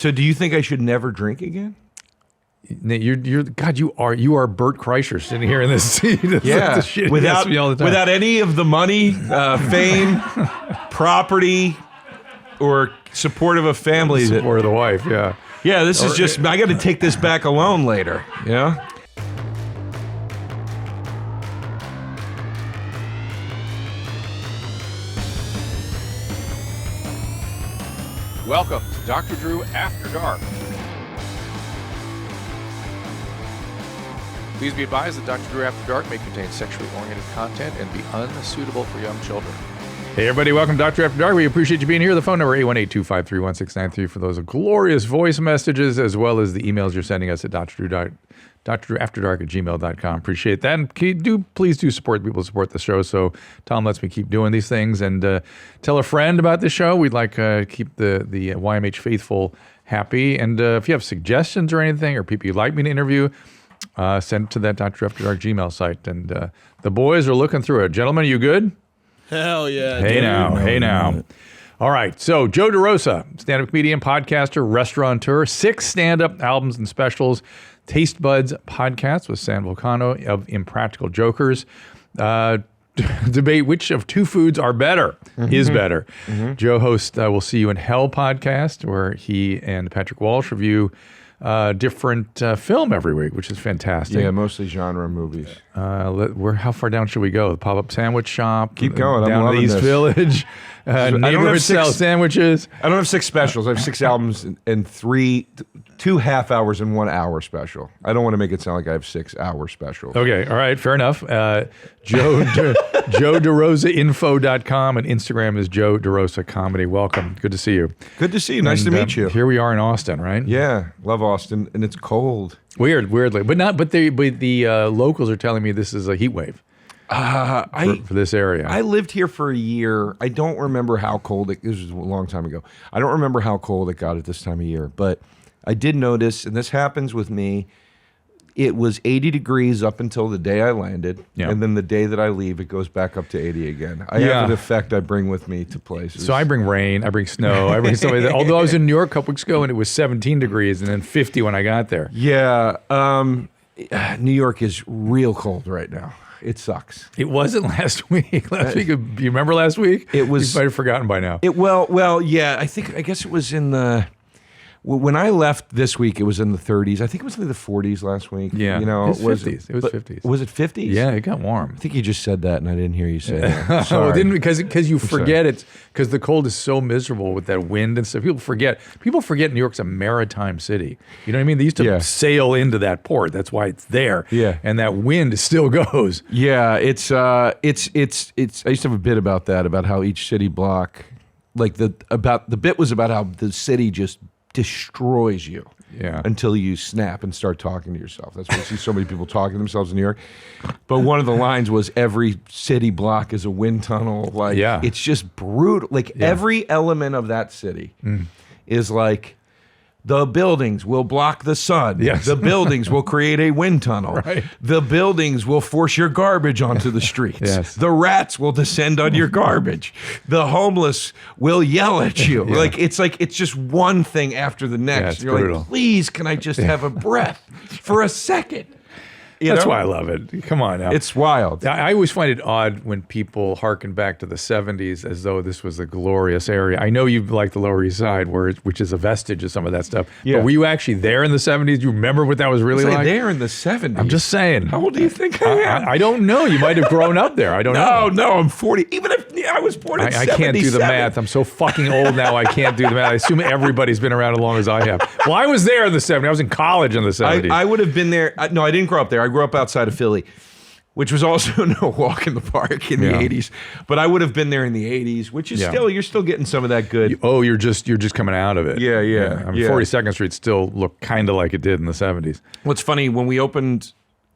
So do you think I should never drink again? God, you are Bert Kreischer sitting here in this seat. Yeah, without me all the time. Without any of the money, fame, property, or support of a family. Support of the wife, yeah. Yeah, this is just, I got to take this back alone later, yeah? Welcome to Dr. Drew After Dark. Please be advised that Dr. Drew After Dark may contain sexually oriented content and be unsuitable for young children. Hey everybody, welcome to Dr. After Dark. We appreciate you being here. The phone number 818-253-1693 for those glorious voice messages, as well as the emails you're sending us at drdrewafterdark@gmail.com. Appreciate that. And please do support people who support the show. So Tom lets me keep doing these things, and tell a friend about the show. We'd like to keep the YMH faithful happy. And if you have suggestions or anything, or people you'd like me to interview, send it to that Dr. After Dark Gmail site. And the boys are looking through it. Gentlemen, are you good? Hell yeah. Hey now. All right. So Joe DeRosa, stand-up comedian, podcaster, restaurateur, 6 stand-up albums and specials, Taste Buds podcast with San Volcano of Impractical Jokers. Debate which of two foods are better, is better. Joe hosts We'll See You in Hell podcast, where he and Patrick Walsh review different film every week, which is fantastic. Yeah, mostly genre movies. How far down should we go? The pop-up sandwich shop. Keep going. Down I'm loving to East this. Village. Neighborhood style sandwiches. I don't have 6 specials. I have 6 albums and 2 half hours and 1 hour special. I don't want to make it sound like I have 6 hour specials. Okay, all right, fair enough. JoeDeRosaInfo.com, and Instagram is Joe DeRosa Comedy. Welcome. Good to see you. Good to see you. Nice to meet you. Here we are in Austin, right? Yeah, love Austin, and it's cold. Weirdly, but the locals are telling me this is a heat wave. For this area. I lived here for a year. I don't remember how cold this was a long time ago. I don't remember how cold it got at this time of year, but I did notice, and this happens with me, it was 80 degrees up until the day I landed, and then the day that I leave, it goes back up to 80 again. I have an effect I bring with me to places. So I bring rain, I bring snow, I bring stuff like that. Although I was in New York a couple weeks ago, and it was 17 degrees, and then 50 when I got there. Yeah, New York is real cold right now. It sucks. It wasn't last week. Do you remember last week? It was. You might have forgotten by now. Well, yeah. I guess it was in the. When I left this week, it was in the 30s. I think it was in the 40s last week. Yeah, you know, it was 50s. It was 50s. Was it 50s? Yeah, it got warm. I think you just said that, and I didn't hear you say that. Sorry. Well, because you forget it, because the cold is so miserable with that wind and stuff. People forget New York's a maritime city. You know what I mean? They used to sail into that port. That's why it's there. Yeah, and that wind still goes. Yeah, it's. I used to have a bit about that, about how each city block, the bit was about how the city just destroys you until you snap and start talking to yourself. That's why you see so many people talking to themselves in New York. But one of the lines was, every city block is a wind tunnel. It's just brutal. Every element of that city is like, the buildings will block the sun. Yes. The buildings will create a wind tunnel. Right. The buildings will force your garbage onto the streets. Yes. The rats will descend on your garbage. The homeless will yell at you. It's just one thing after the next. Yeah, it's You're brutal. like, please, can I just have a breath for a second? That's why I love it. Come on now. It's wild. I always find it odd when people hearken back to the 70s as though this was a glorious area. I know you like the Lower East Side, which is a vestige of some of that stuff. Yeah. But were you actually there in the 70s? Do you remember what that was really like? There in the 70s? I'm just saying. How old do you think I am? I don't know. You might have grown up there. I don't know. No, I'm 40. Even if I was born in I 77. can't do the math. I'm so fucking old now, I can't do the math. I assume everybody's been around as long as I have. Well, I was there in the 70s. I was in college in the 70s. I would have been there. No, I didn't grow up there. I grew up outside of Philly, which was also no walk in the park in the 80s. But I would have been there in the 80s, which is you're still getting some of that good. You're just coming out of it. Yeah. I mean, 42nd Street still looked kind of like it did in the 70s. What's funny, when we opened,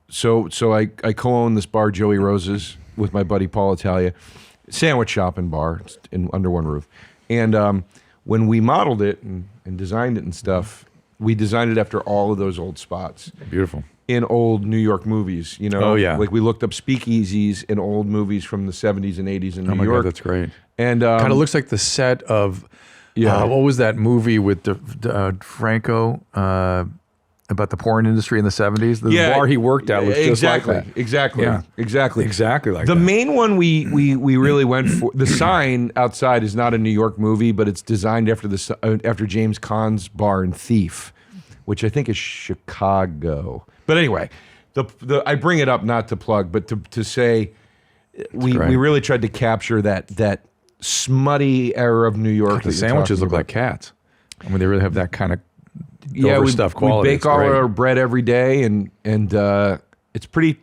so I co-own this bar, Joey Rose's, with my buddy Paul Italia, sandwich shop and bar under one roof. And when we modeled it and designed it and stuff, we designed it after all of those old spots. Beautiful. In old New York movies, you know? Oh, yeah. Like, we looked up speakeasies in old movies from the 70s and 80s in New York. Oh, my God, that's great. And kind of looks like the set of Yeah. What was that movie with Franco about the porn industry in the 70s? The bar he worked at was just like that. Exactly. Yeah. Exactly. Exactly like the that. main one we really went for. The Sign outside is not a New York movie, but it's designed after James Caan's bar in Thief, which I think is Chicago. But anyway, I bring it up not to plug, but to say we really tried to capture that smutty era of New York. The sandwiches look like cats. I mean, they really have that kind of overstuffed we quality. bake all our bread every day, and it's pretty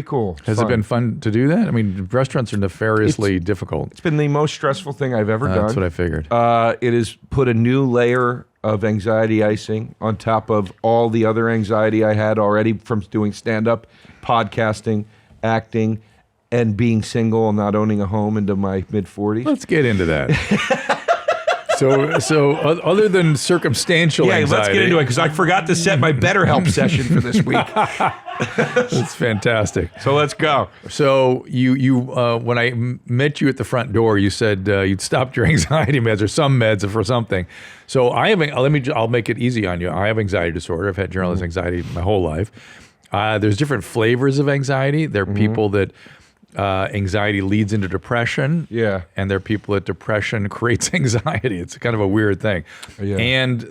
cool. Has it been fun to do that? I mean, restaurants are nefariously difficult. It's been the most stressful thing I've ever done. That's what I figured. It has put a new layer of anxiety icing on top of all the other anxiety I had already from doing stand-up, podcasting, acting, and being single and not owning a home into my mid-40s. Let's get into that. So other than circumstantial anxiety. Let's get into it because I forgot to set my BetterHelp session for this week. That's fantastic. So let's go. So you when I met you at the front door, you said you'd stopped your anxiety meds or some meds for something. So I'll make it easy on you. I have anxiety disorder. I've had generalized anxiety my whole life. There's different flavors of anxiety. There are people that anxiety leads into depression. Yeah. And there are people that depression creates anxiety. It's kind of a weird thing. Yeah. And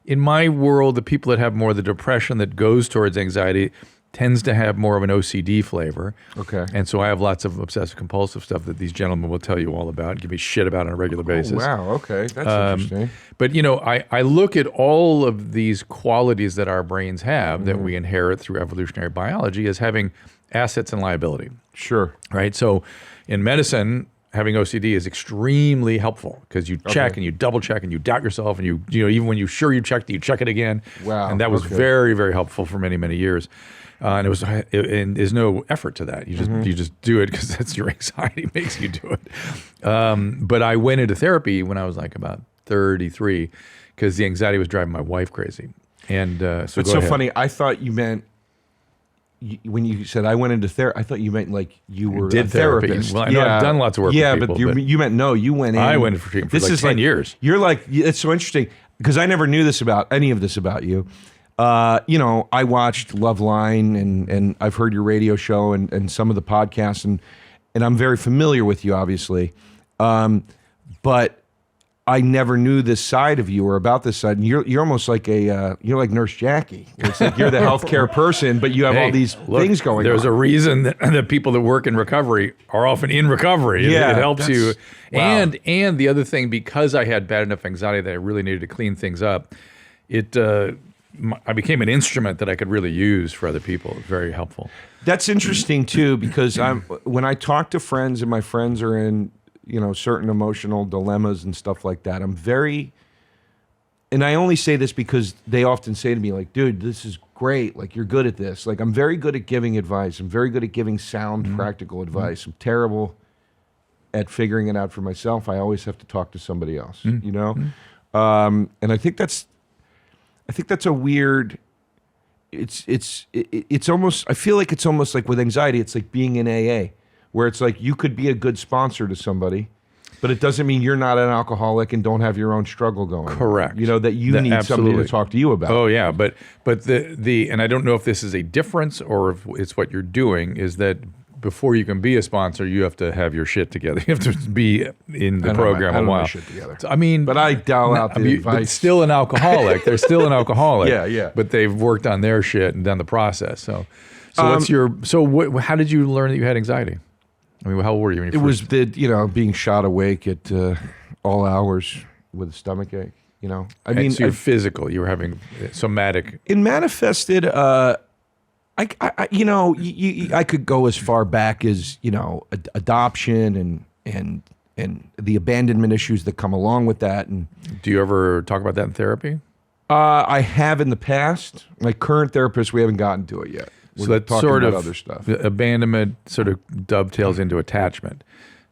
in my world, the people that have more of the depression that goes towards anxiety tends to have more of an OCD flavor. Okay. And so I have lots of obsessive compulsive stuff that these gentlemen will tell you all about, give me shit about on a regular basis. Wow. Okay. That's interesting. But, I look at all of these qualities that our brains have that we inherit through evolutionary biology as having assets and liability. Sure. Right? So in medicine, having OCD is extremely helpful because you check and you double check and you doubt yourself and you even when you're sure you checked it, you check it again. Wow. And that was very, very helpful for many, many years. And there's no effort to that. You just do it because that's your anxiety makes you do it. But I went into therapy when I was like about 33 because the anxiety was driving my wife crazy. And so it's so funny. I thought you meant when you said I went into therapy, I thought you meant like you were a therapy. therapist. Well, I know I've done lots of work with people. But you meant no, you went in. I went for treatment for 10 years. You're like, it's so interesting because I never knew any of this about you. I watched Loveline and I've heard your radio show and some of the podcasts and I'm very familiar with you, obviously. But I never knew this side of you or about this side. And you're almost like you're like Nurse Jackie. It's like you're the healthcare person, but you have all these things going on. There's a reason that people that work in recovery are often in recovery. Yeah, it helps you. Wow. And the other thing, because I had bad enough anxiety that I really needed to clean things up, I became an instrument that I could really use for other people. It was very helpful. That's interesting too, because when I talk to friends and my friends are in certain emotional dilemmas and stuff like that, I'm very, and I only say this because they often say to me like, dude, this is great. Like you're good at this. Like I'm very good at giving advice. I'm very good at giving sound, practical advice. I'm terrible at figuring it out for myself. I always have to talk to somebody else, and I think that's a weird, it's almost, I feel like it's almost like with anxiety, it's like being in AA. Where it's like you could be a good sponsor to somebody, but it doesn't mean you're not an alcoholic and don't have your own struggle going. Correct. That you need somebody to talk to you about. Oh yeah, but the and I don't know if this is a difference or if it's what you're doing is that before you can be a sponsor, you have to have your shit together. You have to be in the program a while. My shit together. I mean, but I dial out the advice. But still an alcoholic. They're still an alcoholic. Yeah. But they've worked on their shit and done the process. So how did you learn that you had anxiety? I mean, how old were you when you first? It was being shot awake at all hours with a stomach ache. I mean, so you're physical. You were having somatic. It manifested. I could go as far back as adoption and the abandonment issues that come along with that. And do you ever talk about that in therapy? I have in the past. My current therapist, we haven't gotten to it yet. So that sort of other stuff. Abandonment sort of dovetails into attachment.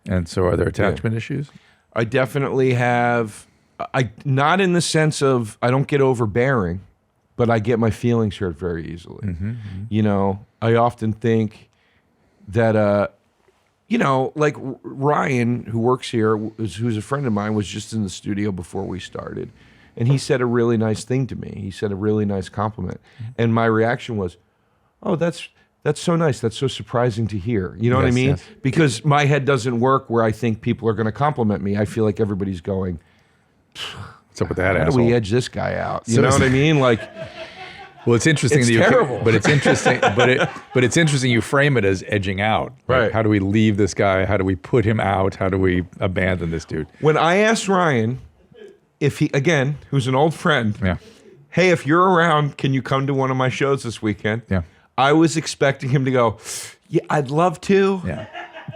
And so are there attachment issues? I definitely have. Not in the sense of I don't get overbearing, but I get my feelings hurt very easily. I often think that, you know, like Ryan, who works here, who's a friend of mine, was just in the studio before we started. And he said a really nice thing to me. He said a really nice compliment. And my reaction was, oh, that's so nice. That's so surprising to hear. You know what I mean? Yes. Because my head doesn't work where I think people are going to compliment me. I feel like everybody's going, what's up with that asshole? How do we edge this guy out? You know what I mean? Like, well, it's interesting. It's terrible. But it's interesting. but it's interesting. You frame it as edging out. Right. How do we leave this guy? How do we put him out? How do we abandon this dude? When I asked Ryan if he, again, who's an old friend, hey, if you're around, can you come to one of my shows this weekend? Yeah. I was expecting him to go, yeah, I'd love to. Yeah.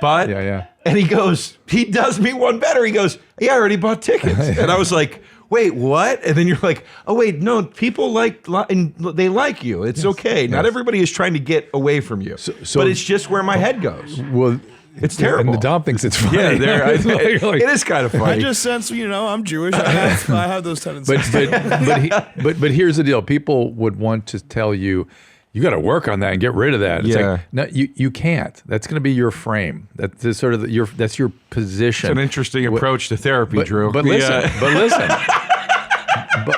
But, and he does me one better. He goes, yeah, I already bought tickets. And I was like, wait, what? And then you're like, oh, wait, no, people they like you. It's okay. Not everybody is trying to get away from you. But it's just where my head goes. Well, it's terrible. And the Dom thinks it's funny. Yeah, it is kind of funny. I just sense, I'm Jewish. I have those tendencies. But here's the deal. People would want to tell you, you got to work on that and get rid of that. It's like, no, you can't. That's going to be your frame. That's sort of that's your position. It's an interesting approach to therapy, Drew. But listen,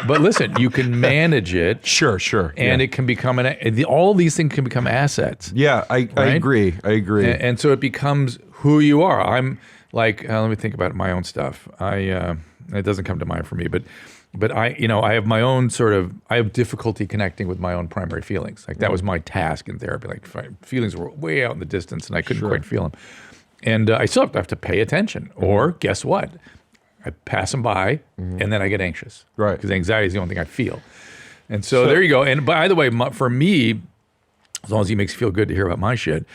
but listen, you can manage it. Sure. And it can become all these things can become assets. Yeah, I agree. And so it becomes who you are. I'm like, let me think about my own stuff. It doesn't come to mind for me, but I have my own I have difficulty connecting with my own primary feelings. Like that was my task in therapy. Like feelings were way out in the distance and I couldn't quite feel them. And I still have to pay attention. Or guess what? I pass them by and then I get anxious. Right. Because anxiety is the only thing I feel. And so there you go. And by the way, for me, as long as he makes you feel good to hear about my shit,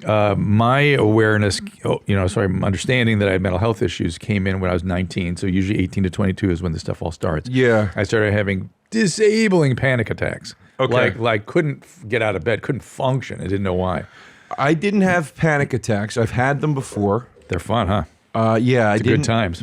my awareness, my understanding that I had mental health issues came in when I was 19. So usually 18 to 22 is when this stuff all starts. Yeah. I started having disabling panic attacks. Okay. Like couldn't get out of bed, couldn't function. I didn't know why. I didn't have panic attacks. I've had them before. They're fun, huh? Yeah, it's good times.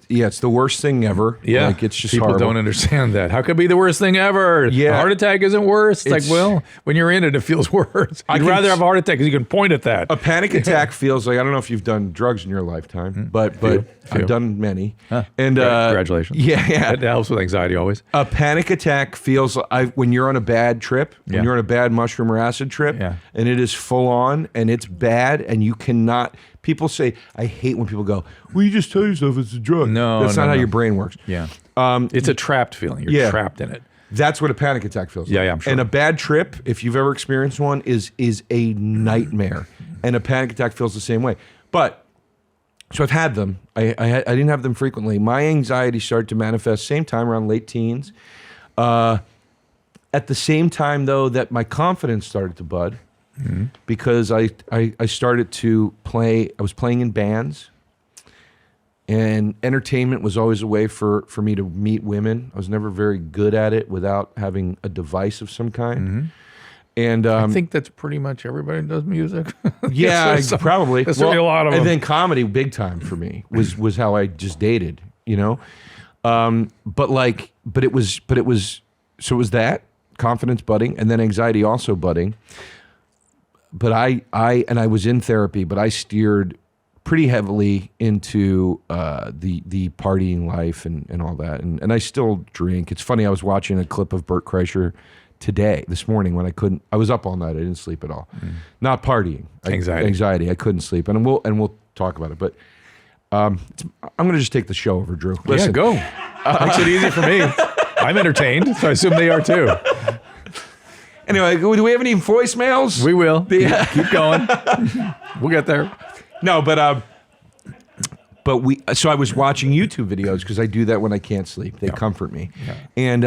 It's the worst thing ever. Yeah, like, it's just people horrible. don't understand that. How could it be the worst thing ever? Yeah, a heart attack isn't worse. It's like, well, when you're in it, it feels worse. I'd rather have a heart attack because you can point at that. A panic attack feels like, I don't know if you've done drugs in your lifetime, but I've done many. Huh. And congratulations. Yeah, that helps with anxiety always. A panic attack feels when you're on a bad trip, when you're on a bad mushroom or acid trip, and it is full on and it's bad, and you cannot. People say, I hate when people go, well, you just tell yourself it's a drug. No, that's not how your brain works. Yeah. It's a trapped feeling. You're trapped in it. That's what a panic attack feels like. Yeah, I'm sure. And a bad trip, if you've ever experienced one, is a nightmare. And a panic attack feels the same way. But, so I've had them. I didn't have them frequently. My anxiety started to manifest same time, around late teens. At the same time, though, that my confidence started to bud. Mm-hmm. Because I started to play, I was playing in bands, and entertainment was always a way for me to meet women. I was never very good at it without having a device of some kind. Mm-hmm. And I think that's pretty much everybody who does music. Yeah, probably. There's certainly a lot of them. And then comedy, big time for me, was how I just dated, But it was that confidence budding, and then anxiety also budding. But I was in therapy, but I steered pretty heavily into the partying life and all that. And I still drink. It's funny, I was watching a clip of Bert Kreischer this morning when I was up all night. I didn't sleep at all. Not partying. Anxiety. I couldn't sleep. And we'll talk about it. But I'm going to just take the show over, Drew. Listen. Yeah, go. Makes it easy for me. I'm entertained, so I assume they are too. Anyway, do we have any voicemails? We will. Keep going. We'll get there. No, but so I was watching YouTube videos because I do that when I can't sleep. They comfort me. Yeah. And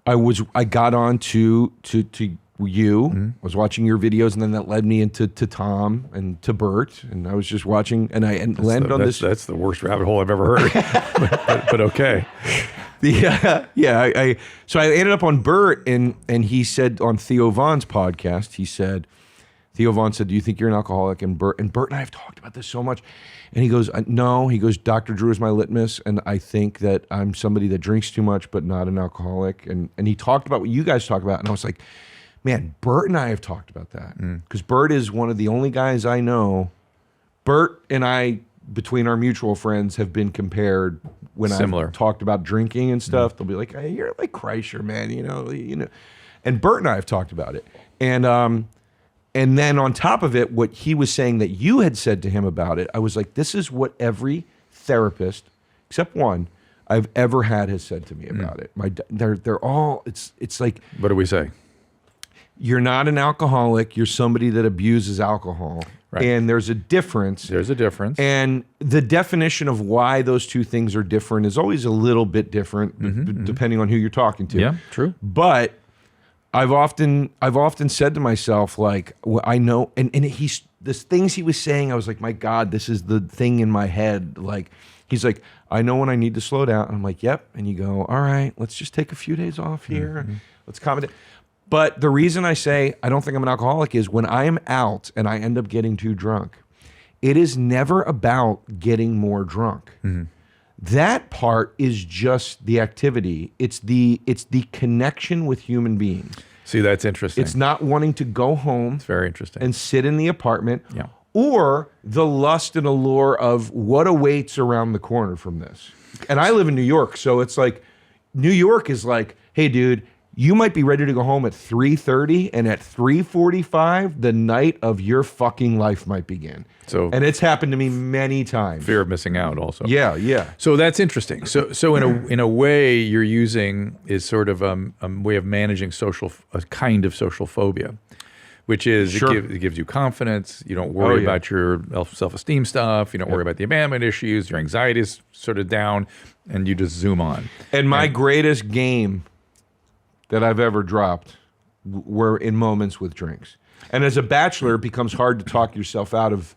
I got on to you. Mm-hmm. I was watching your videos, and then that led me into Tom and to Bert, and I was just watching, and I landed on this. That's the worst rabbit hole I've ever heard. but okay. So I ended up on Bert, and he said on Theo Vaughn's podcast, Theo Vaughn said, do you think you're an alcoholic? And Bert and I have talked about this so much. And he goes, no. He goes, Dr. Drew is my litmus, and I think that I'm somebody that drinks too much but not an alcoholic. And he talked about what you guys talk about, and I was like, man, Bert and I have talked about that. Because Bert is one of the only guys I know Bert and I, between our mutual friends, have been compared when I've talked about drinking and stuff. They'll be like, hey, you're like Kreischer, man, you know. And Bert and I have talked about it. And then on top of it, what he was saying that you had said to him about it, I was like, this is what every therapist, except one, I've ever had has said to me about it. They're all, it's like. What do we say? You're not an alcoholic. You're somebody that abuses alcohol. Right. And there's a difference. There's a difference. And the definition of why those two things are different is always a little bit different depending on who you're talking to. Yeah, true. But I've often said to myself, like, well, I know, and the things he was saying, I was like, my God, this is the thing in my head. Like, he's like, I know when I need to slow down. And I'm like, yep. And you go, all right, let's just take a few days off here. Let's calm it down. But the reason I say I don't think I'm an alcoholic is when I am out and I end up getting too drunk, it is never about getting more drunk. That part is just the activity. It's the connection with human beings. See, that's interesting. It's not wanting to go home. It's very interesting. And sit in the apartment. Yeah. Or the lust and allure of what awaits around the corner from this. And I live in New York, so it's like, New York is like, hey, dude, you might be ready to go home at 3:30, and at 3:45, the night of your fucking life might begin. And it's happened to me many times. Fear of missing out also. Yeah, yeah. So that's interesting. So in a way, you're using is sort of a way of managing a kind of social phobia, which is it gives you confidence. You don't worry about your self-esteem stuff. You don't worry about the abandonment issues. Your anxiety is sort of down, and you just zoom on. And my greatest game that I've ever dropped were in moments with drinks. And as a bachelor, it becomes hard to talk yourself out of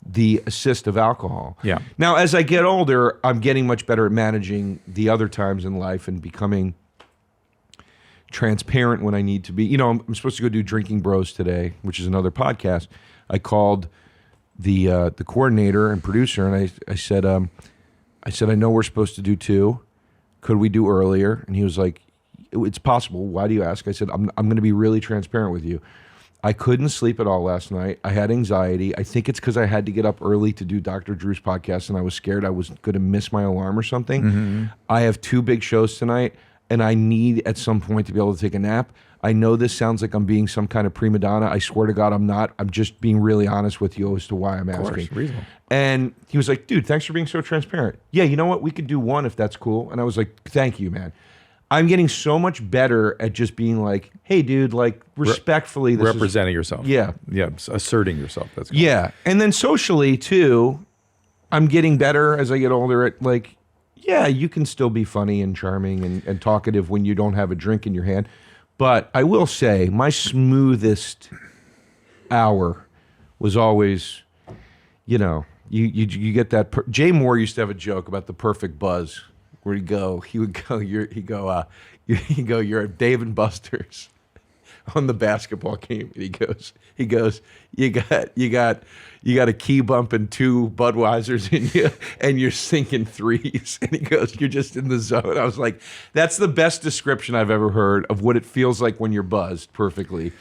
the assist of alcohol. Yeah. Now, as I get older, I'm getting much better at managing the other times in life and becoming transparent when I need to be. You know, I'm supposed to go do Drinking Bros today, which is another podcast. I called the coordinator and producer, and I said, I know we're supposed to do 2. Could we do earlier? And he was like, it's possible. Why do you ask? I said, I'm going to be really transparent with you. I couldn't sleep at all last night. I had anxiety. I think it's because I had to get up early to do Dr. Drew's podcast, and I was scared I was going to miss my alarm or something. I have 2 big shows tonight, and I need at some point to be able to take a nap. I know this sounds like I'm being some kind of prima donna. I swear to God, I'm not. I'm just being really honest with you as to why I'm asking. Of course, reasonable. And he was like, dude, thanks for being so transparent. Yeah, you know what? We could do 1 if that's cool. And I was like, thank you, man. I'm getting so much better at just being like, hey, dude, like respectfully. This representing yourself. Yeah. Yeah, asserting yourself. That's cool. Yeah. And then socially, too, I'm getting better as I get older at like, yeah, you can still be funny and charming and talkative when you don't have a drink in your hand. But I will say my smoothest hour was always, you know, you get that. Jay Moore used to have a joke about the perfect buzz. Where he would go, you're at Dave and Buster's on the basketball game. And he goes, you got a key bump and 2 Budweisers in you, and you're sinking threes. And he goes, you're just in the zone. I was like, that's the best description I've ever heard of what it feels like when you're buzzed perfectly.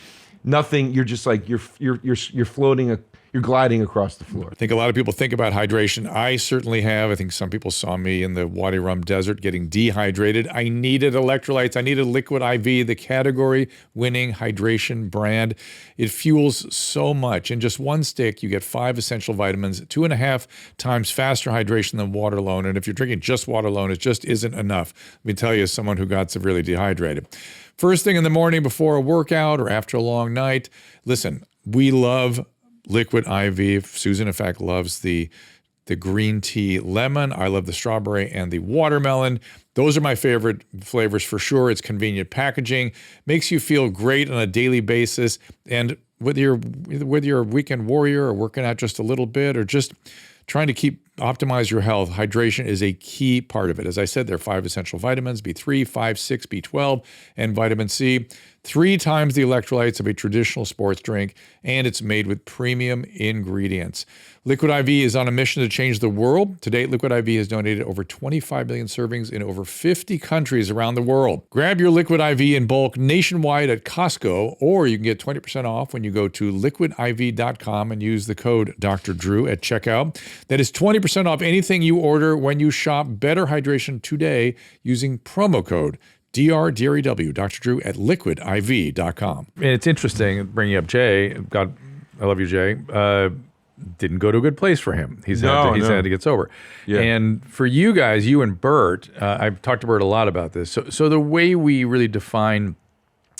Nothing. You're just like you're floating. You're gliding across the floor. I think a lot of people think about hydration. I certainly have. I think some people saw me in the Wadi Rum Desert getting dehydrated. I needed electrolytes. I needed Liquid IV, the category-winning hydration brand. It fuels so much. In just 1 stick, you get 5 essential vitamins, 2.5 times faster hydration than water alone. And if you're drinking just water alone, it just isn't enough. Let me tell you, as someone who got severely dehydrated. First thing in the morning before a workout or after a long night, listen, we love Liquid IV. Susan, in fact, loves the green tea lemon. I love the strawberry and the watermelon. Those are my favorite flavors for sure. It's convenient packaging, makes you feel great on a daily basis. And whether you're a weekend warrior or working out just a little bit or just trying to keep optimize your health, hydration is a key part of it. As I said, there are 5 essential vitamins, B3, 5, 6, B12, and vitamin C. 3 times the electrolytes of a traditional sports drink, and it's made with premium ingredients. Liquid IV is on a mission to change the world. To date, Liquid IV has donated over 25 million servings in over 50 countries around the world. Grab your Liquid IV in bulk nationwide at Costco, or you can get 20% off when you go to liquidiv.com and use the code Dr. Drew at checkout. That is 20% off anything you order when you shop Better Hydration today using promo code DRDREW, Dr. Drew at liquidiv.com. And it's interesting bringing up Jay. God, I love you, Jay. Didn't go to a good place for him. He's had to get sober. Yeah. And for you guys, you and Bert, I've talked to Bert a lot about this. So the way we really define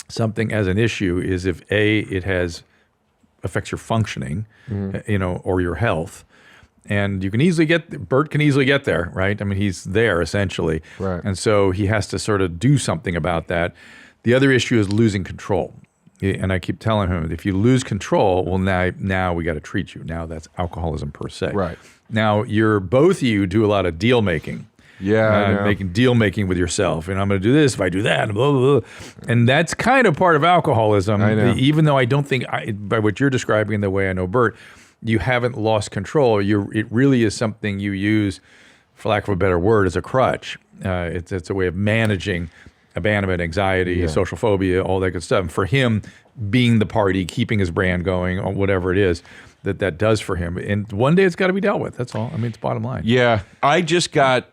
something as an issue is if it affects your functioning, or your health. And you can easily Bert can easily get there, right? I mean, he's there essentially. Right. And so he has to sort of do something about that. The other issue is losing control. And I keep telling him, if you lose control, well, now we got to treat you. Now that's alcoholism per se. Right. Now both of you do a lot of deal making. Yeah, making deal making with yourself, and I'm going to do this if I do that, and blah, blah, blah. And that's kind of part of alcoholism. I know. Even though I don't think, by what you're describing and the way I know Bert, you haven't lost control. It really is something you use, for lack of a better word, as a crutch. It's a way of managing abandonment, anxiety, social phobia, all that good stuff. And for him, being the party, keeping his brand going, or whatever it is that does for him. And one day it's got to be dealt with. That's all. I mean, it's bottom line. Yeah, I just got.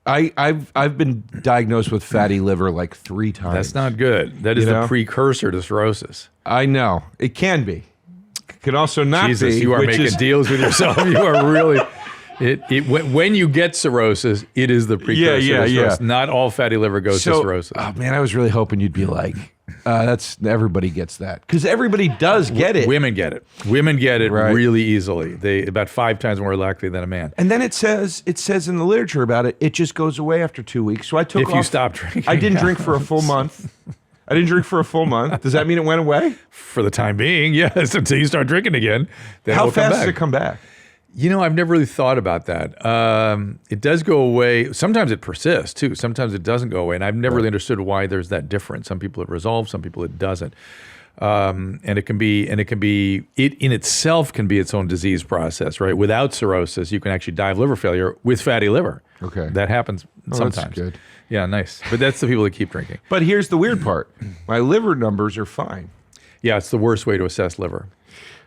I've been diagnosed with fatty liver like 3 times. That's not good. That is the precursor to cirrhosis. I know it can be. It can also not Jesus, be. you are making deals with yourself. You are really. When you get cirrhosis, it is the precursor to cirrhosis. Not all fatty liver goes to cirrhosis. Oh man, I was really hoping you'd be like, that's everybody gets that, because everybody does get it. Women get it. Women get it Right. really easily. They about 5 times more likely than a man. And then it says in the literature about it, it just goes away after 2 weeks. So I took If you stop drinking, I didn't drink for a full month. Does that mean it went away? For the time being, yes. Until you start drinking again, then How it'll come fast back. does it come back? You know, I've never really thought about that. It does go away. Sometimes it persists too. Sometimes it doesn't go away, and I've never really understood why there's that difference. Some people it resolves, some people it doesn't. And it in itself can be its own disease process, right? Without cirrhosis, you can actually die of liver failure with fatty liver. Okay. That happens sometimes. That's good. Yeah, nice. But that's the people that keep drinking. But here's the weird part: my liver numbers are fine. Yeah, it's the worst way to assess liver.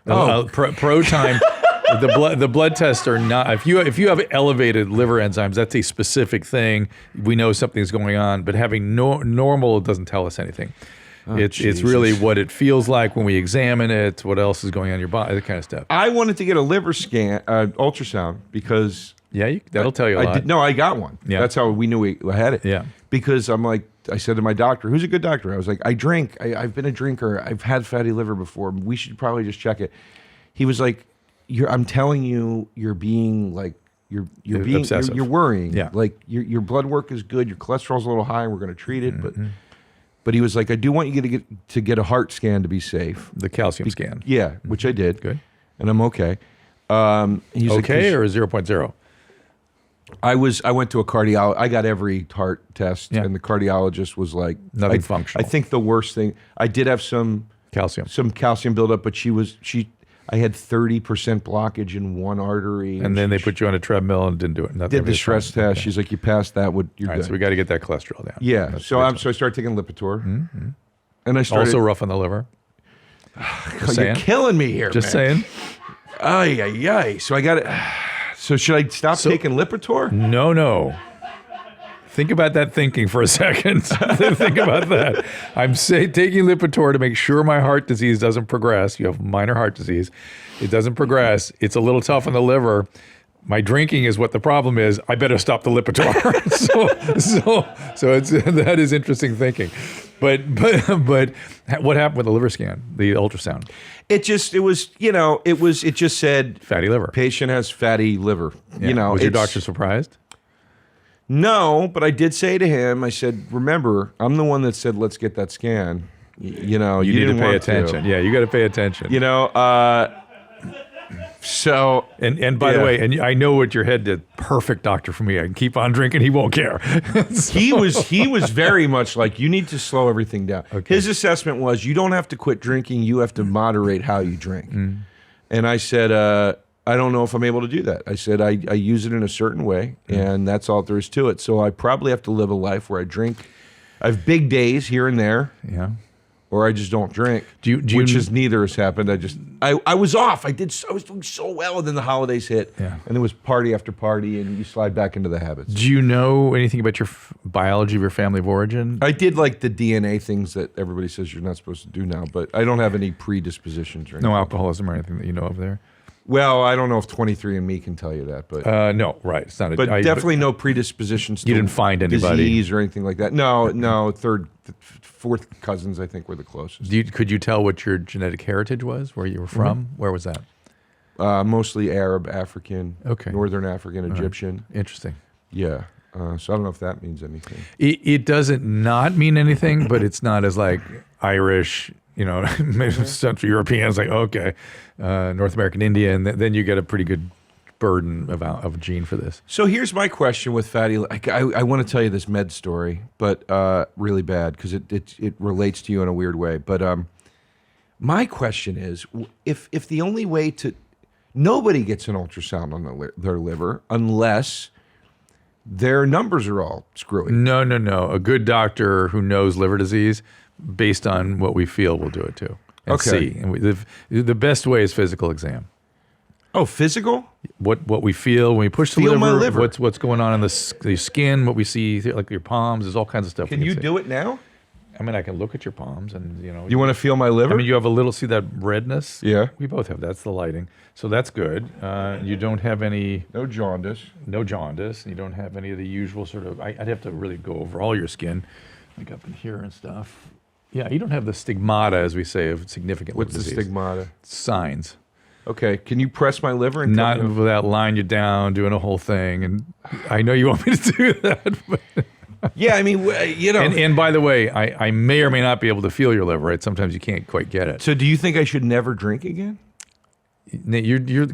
Oh. Pro time. The blood tests are not. If you have elevated liver enzymes, that's a specific thing. We know something's going on. But having normal doesn't tell us anything. It's really what it feels like when we examine it. What else is going on in your body? That kind of stuff. I wanted to get a liver scan, ultrasound, because that'll tell you a lot. I got one. Yeah. That's how we knew I had it. Yeah. Because I said to my doctor, who's a good doctor? I was like, I drink. I've been a drinker. I've had fatty liver before. We should probably just check it. He was like, I'm telling you, you're being like, you're being obsessive. You're worrying. Yeah. Like your blood work is good. Your cholesterol's a little high. We're going to treat it, but he was like, I do want you to get a heart scan to be safe. The calcium scan. Yeah, which I did. Good. And I'm okay. He's Okay, like, or 0.0? I went to a cardiologist. I got every heart test, Yeah. and the cardiologist was like, Nothing functional. I think the worst thing, I did have some calcium buildup, but I had 30% blockage in one artery. And then they put you on a treadmill and didn't do it. Nothing did the really stress fun. test. Okay. She's like, you passed that. You're All right, good. so we got to get that cholesterol down. Yeah. That's So good. I started taking Lipitor, and I started. Also rough on the liver. You're saying. killing me here, Just man. saying. Ay, ay, ay. So I got it. So should I stop taking Lipitor? No. Think about that thinking for a second. Think about that. I'm taking Lipitor to make sure my heart disease doesn't progress. You have minor heart disease. It doesn't progress. It's a little tough on the liver. My drinking is what the problem is. I better stop the Lipitor. so that is interesting thinking. But what happened with the liver scan, the ultrasound? It just said Fatty liver. patient has fatty liver. Yeah. Was your doctor surprised? No, but I did say to him, I said, remember, I'm the one that said, let's get that scan. You need to didn't pay want attention. Yeah, you got to pay attention. So And by the way, and I know what your head did. Perfect doctor for me. I can keep on drinking. He won't care. he was very much like, you need to slow everything down. Okay. His assessment was, you don't have to quit drinking. You have to moderate how you drink. And I said, I don't know if I'm able to do that. I said, I use it in a certain way, and that's all there is to it. So I probably have to live a life where I drink. I have big days here and there. Yeah. Or I just don't drink, which is neither has happened. I was off. I was doing so well, and then the holidays hit, and it was party after party, and you slide back into the habits. Do you know anything about your biology of your family of origin? I did like the DNA things that everybody says you're not supposed to do now, but I don't have any predispositions or anything. No alcoholism or anything that you know of there? Well, I don't know if 23andMe can tell you that, but no, right. It's not. But definitely no predispositions. You didn't find anybody disease or anything like that. No. Fourth cousins, I think, were the closest. Could you tell what your genetic heritage was? Where you were from? Where was that? Mostly Arab, African, Okay. Northern African, Egyptian. Interesting. Yeah. So I don't know if that means anything. It doesn't not mean anything, but it's not as like Irish, Central Europeans, like, okay, North American Indian, then you get a pretty good burden of a gene for this. So here's my question with fatty. I want to tell you this med story, but really bad because it relates to you in a weird way. But my question is, if the only way to, nobody gets an ultrasound on their liver unless their numbers are all screwy. No. A good doctor who knows liver disease, based on what we feel, will do it too. And see. And the best way is physical exam. Oh, physical? What we feel when we push the Feel my liver. what's going on in the skin, what we see, like your palms, there's all kinds of stuff. Can you do it now? I mean, I can look at your palms and, You want to feel my liver? I mean, you have a little, see that redness? Yeah. We both have, that's the lighting. So that's good. You don't have any... No jaundice. No jaundice. You don't have any of the usual sort of, I'd have to really go over all your skin, like up in here and stuff. Yeah, you don't have the stigmata, as we say, of significant liver What's the disease. stigmata? Signs. Okay, can you press my liver? And Not without lying you down, doing a whole thing. And I know you want me to do that. But yeah, I mean, And by the way, I may or may not be able to feel your liver. Right? Sometimes you can't quite get it. So do you think I should never drink again?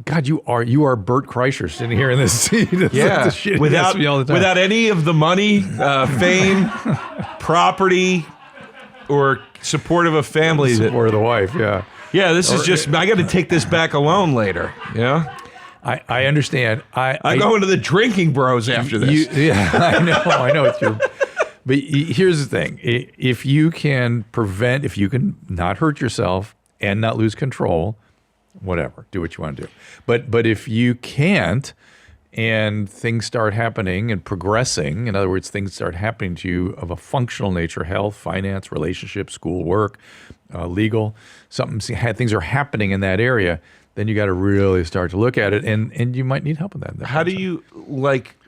God, you are Bert Kreischer sitting here in this seat. Yeah, Without me all the time. Without any of the money, fame, property, or support of a family. Support of the wife, yeah. Yeah, this is just, I got to take this back alone later. Yeah. I understand. I go into the drinking bros after this. I know it's your. But here's the thing: if you can not hurt yourself and not lose control, whatever, do what you want to do. But if you can't, and things start happening and progressing, in other words, things start happening to you of a functional nature, health, finance, relationship, school, work, legal, things are happening in that area, then you got to really start to look at it, and you might need help with that. How do you,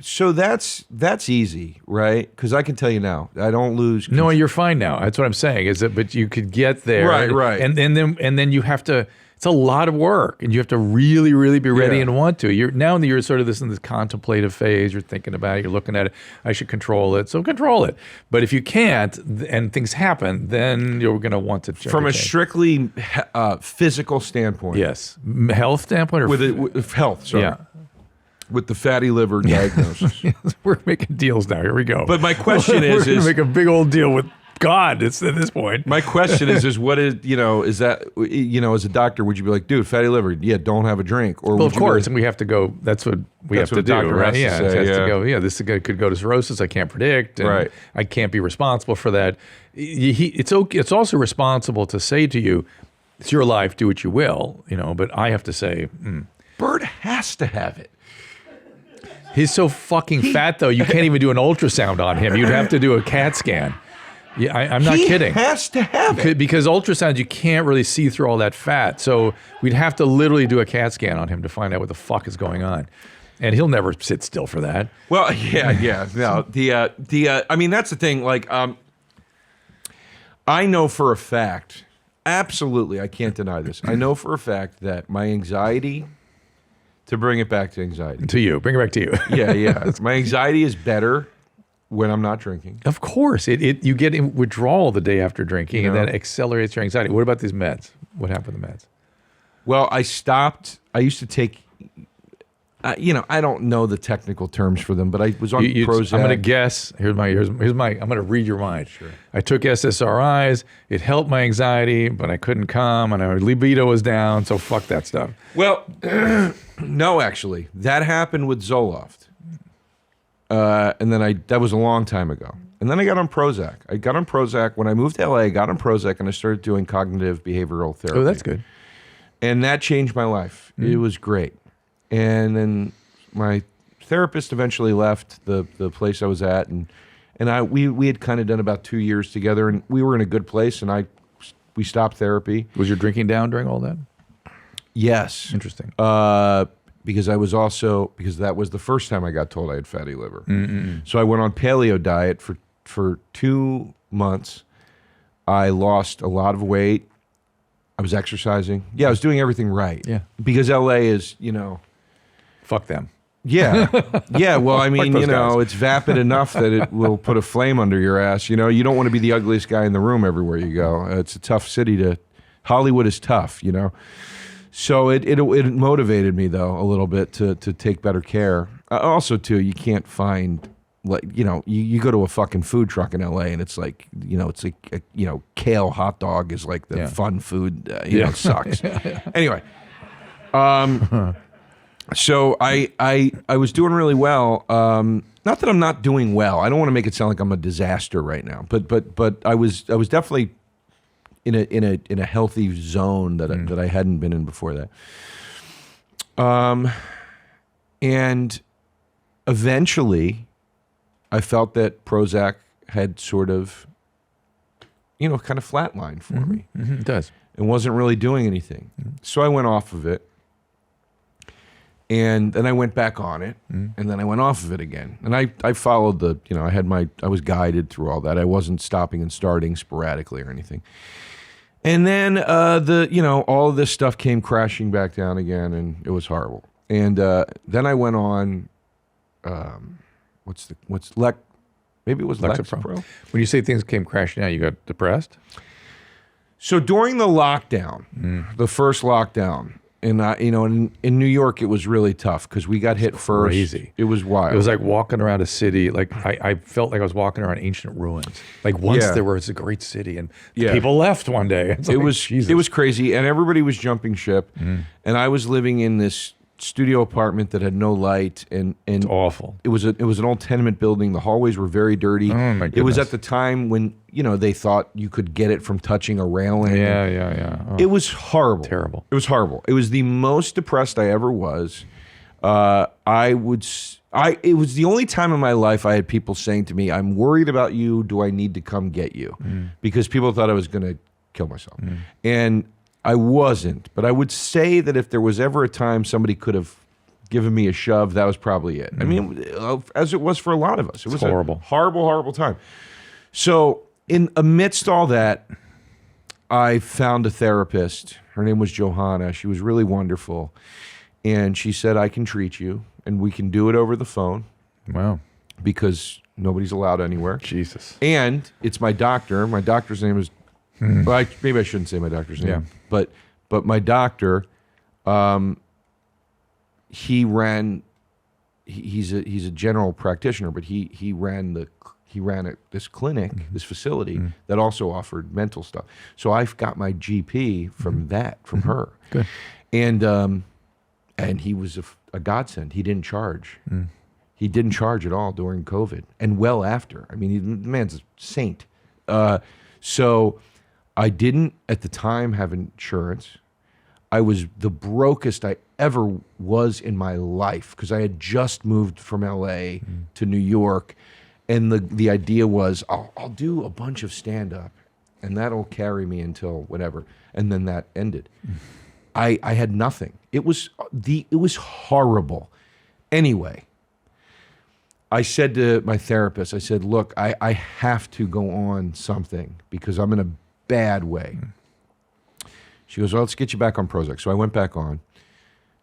so that's easy, right? Because I can tell you now, I don't lose. No, you're fine now. That's what I'm saying, but you could get there. Right. And then you have to, it's a lot of work, and you have to really, really be ready and want to. You're sort of in this contemplative phase. You're thinking about it. You're looking at it. I should control it, so control it. But if you can't, and things happen, then you're going to want to check. From a strictly physical standpoint. Yes, health standpoint, or with health. Sorry. Yeah. With the fatty liver diagnosis. We're making deals now. Here we go. But my question we're going to make a big old deal with God. It's at this point. My question is what is that, as a doctor, would you be like, dude, fatty liver, don't have a drink? Or well, of course, and we have to go. That's what we have to do, right? Yeah, it has to go. Yeah, this could go to cirrhosis. I can't predict. And right. I can't be responsible for that. It's also responsible to say to you, it's your life. Do what you will. But I have to say, Bert has to have it. He's so fucking fat, though. You can't even do an ultrasound on him. You'd have to do a CAT scan. Yeah, I'm not kidding. He has to have it. Because ultrasounds, you can't really see through all that fat. So we'd have to literally do a CAT scan on him to find out what the fuck is going on. And he'll never sit still for that. Well, yeah. No, I mean, that's the thing. I know for a fact, absolutely, I can't deny this. I know for a fact that my anxiety, to bring it back to anxiety. To you. Bring it back to you. Yeah. My anxiety is better when I'm not drinking. Of course. You get withdrawal the day after drinking, and that accelerates your anxiety. What about these meds? What happened with the meds? Well, I stopped. I used to take. I don't know the technical terms for them, but I was on Prozac. I'm going to guess. Here's my. I'm going to read your mind. Sure. I took SSRIs. It helped my anxiety, but I couldn't come, and my libido was down. So fuck that stuff. Well, no, actually, that happened with Zoloft, and then that was a long time ago. And then I got on Prozac. I got on Prozac when I moved to LA. I got on Prozac, and I started doing cognitive behavioral therapy. Oh, that's good. And that changed my life. It was great. And then my therapist eventually left the place I was at, and we had kind of done about 2 years together, and we were in a good place, and we stopped therapy. Was your drinking down during all that? Yes. Interesting. Because that was the first time I got told I had fatty liver. So I went on paleo diet for 2 months. I lost a lot of weight. I was exercising. Yeah, I was doing everything right. Yeah. Because LA is, Fuck them. Yeah. Yeah. Well, I mean, those guys. it's vapid enough that it will put a flame under your ass. You don't want to be the ugliest guy in the room everywhere you go. It's a tough city Hollywood is tough, So it motivated me, though, a little bit to take better care. Also, too, you can't find, you go to a fucking food truck in LA and it's like, kale hot dog is like the fun food, it sucks. Anyway. So I was doing really well. Not that I'm not doing well. I don't want to make it sound like I'm a disaster right now, but I was definitely in a healthy zone that I hadn't been in before that. And eventually, I felt that Prozac had sort of, kind of flatlined for me. It does. And wasn't really doing anything. So I went off of it. And then I went back on it, and then I went off of it again. And I followed I was guided through all that. I wasn't stopping and starting sporadically or anything. And then all of this stuff came crashing back down again, and it was horrible. And then I went on, maybe it was Lexapro. When you say things came crashing down, you got depressed? So during the lockdown, the first lockdown, and in New York, it was really tough because we got hit first. Crazy. It was wild. It was like walking around a city. Like I felt like I was walking around ancient ruins. Like once there was a great city, and people left one day. It was crazy, and everybody was jumping ship. And I was living in this studio apartment that had no light, and it's awful. It was an old tenement building. The hallways were very dirty. Oh my goodness. It was at the time when they thought you could get it from touching a railing. Yeah. Oh, it was horrible. Terrible. It was horrible. It was the most depressed I ever was. It was the only time in my life I had people saying to me, "I'm worried about you. Do I need to come get you?" Because people thought I was going to kill myself, and I wasn't. But I would say that if there was ever a time somebody could have given me a shove, that was probably it. I mean, as it was for a lot of us, it was horrible. A horrible, horrible time. So amidst all that, I found a therapist. Her name was Johanna. She was really wonderful. And she said, I can treat you, and we can do it over the phone. Wow. Because nobody's allowed anywhere. Jesus. And it's my doctor. My doctor's name is, maybe I shouldn't say my doctor's name. Yeah. But my doctor, he's a general practitioner, but he ran this clinic, this facility that also offered mental stuff. So I've got my GP from from her. Good. And he was a godsend. He didn't charge. He didn't charge at all during COVID and well after. I mean, the man's a saint. So I didn't at the time have insurance. I was the brokest I ever was in my life because I had just moved from LA to New York. And the idea was I'll do a bunch of stand-up and that'll carry me until whatever. And then that ended. I had nothing. It was horrible. Anyway, I said to my therapist, I said, look, I have to go on something because I'm in a bad way. She goes, well, let's get you back on Prozac. So I went back on,